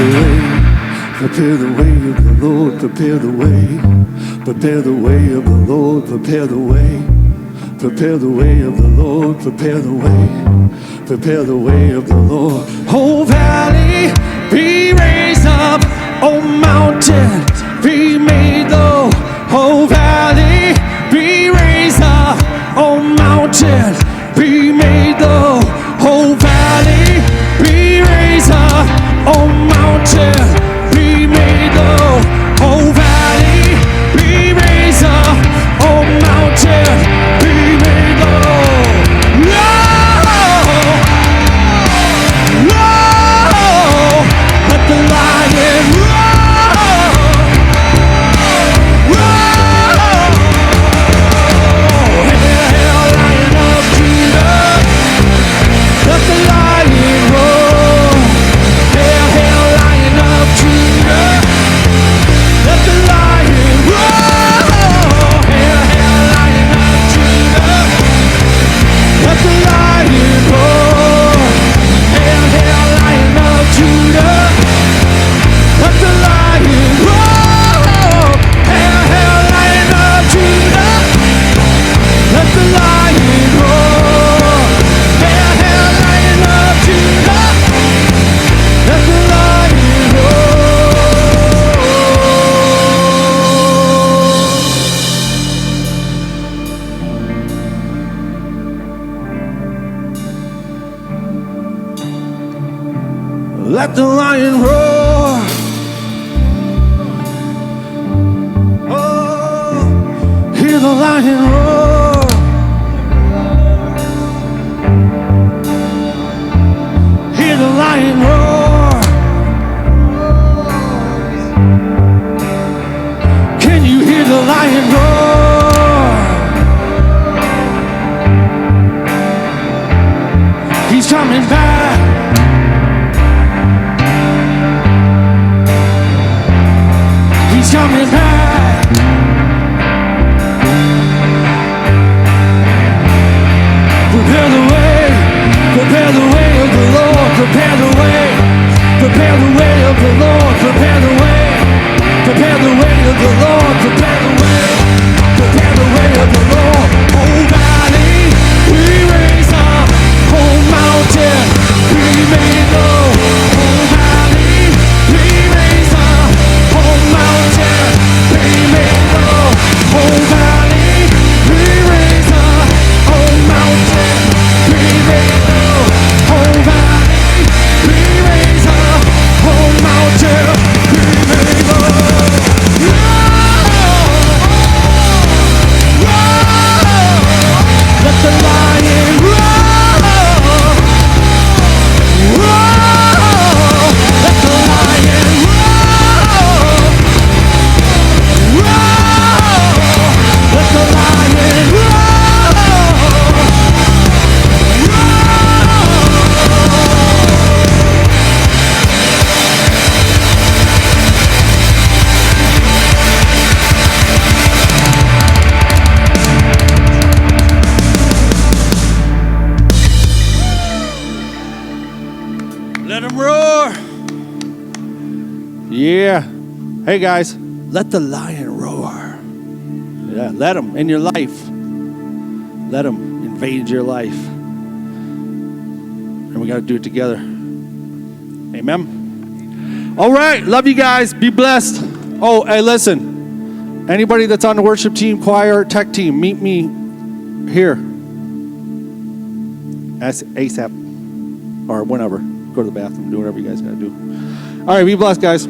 Prepare the way of the Lord, prepare the way. Prepare the way of the Lord, prepare the way. Prepare the way of the Lord, prepare the way. Prepare the way of the Lord. Oh valley, be raised up. Oh mountain, be made low. Oh valley, be raised up. Oh mountain, be made low. Oh valley, be raised up. Oh mountain, be made low. Oh valley, be raised up. Oh mountain, be made low. Whoa, let the lion roar. Whoa, hail, Lion of Judah. Let the lion roar. Hail, Lion of Judah. Let the lion roar. Hail, Lion of Judah. Let the lion roar. Hail, Lion of Judah. Let the lion roar. Hail, Lion of Judah. Let the lion roar. Hail, Lion of Judah. Let the lion roar. Let the lion roar. Oh, hear the lion roar. Hear the lion roar. Can you hear the lion roar? He's coming back. He's coming back. Prepare the way of the Lord, prepare the way of the Lord, prepare the way of the Lord, prepare the way of the Lord. Oh valley, we raise up, oh mountain, we made low. Oh valley, we raise up, oh mountain, we made low. Oh valley, we raise up, oh mountain, we made low. Oh valley, we raise up, oh mountain, we made low. Let the lion roar. Let the lion roar. Let the lion Let him roar. Yeah. Hey guys, let the lion roar. Yeah, let him in your life. Let him invade your life. And we got to do it together. Amen. All right. Love you guys. Be blessed. Oh, hey, listen. Anybody that's on the worship team, choir, tech team, meet me here. ASAP. Or whenever. Go to the bathroom. Do whatever you guys got to do. All right. Be blessed, guys.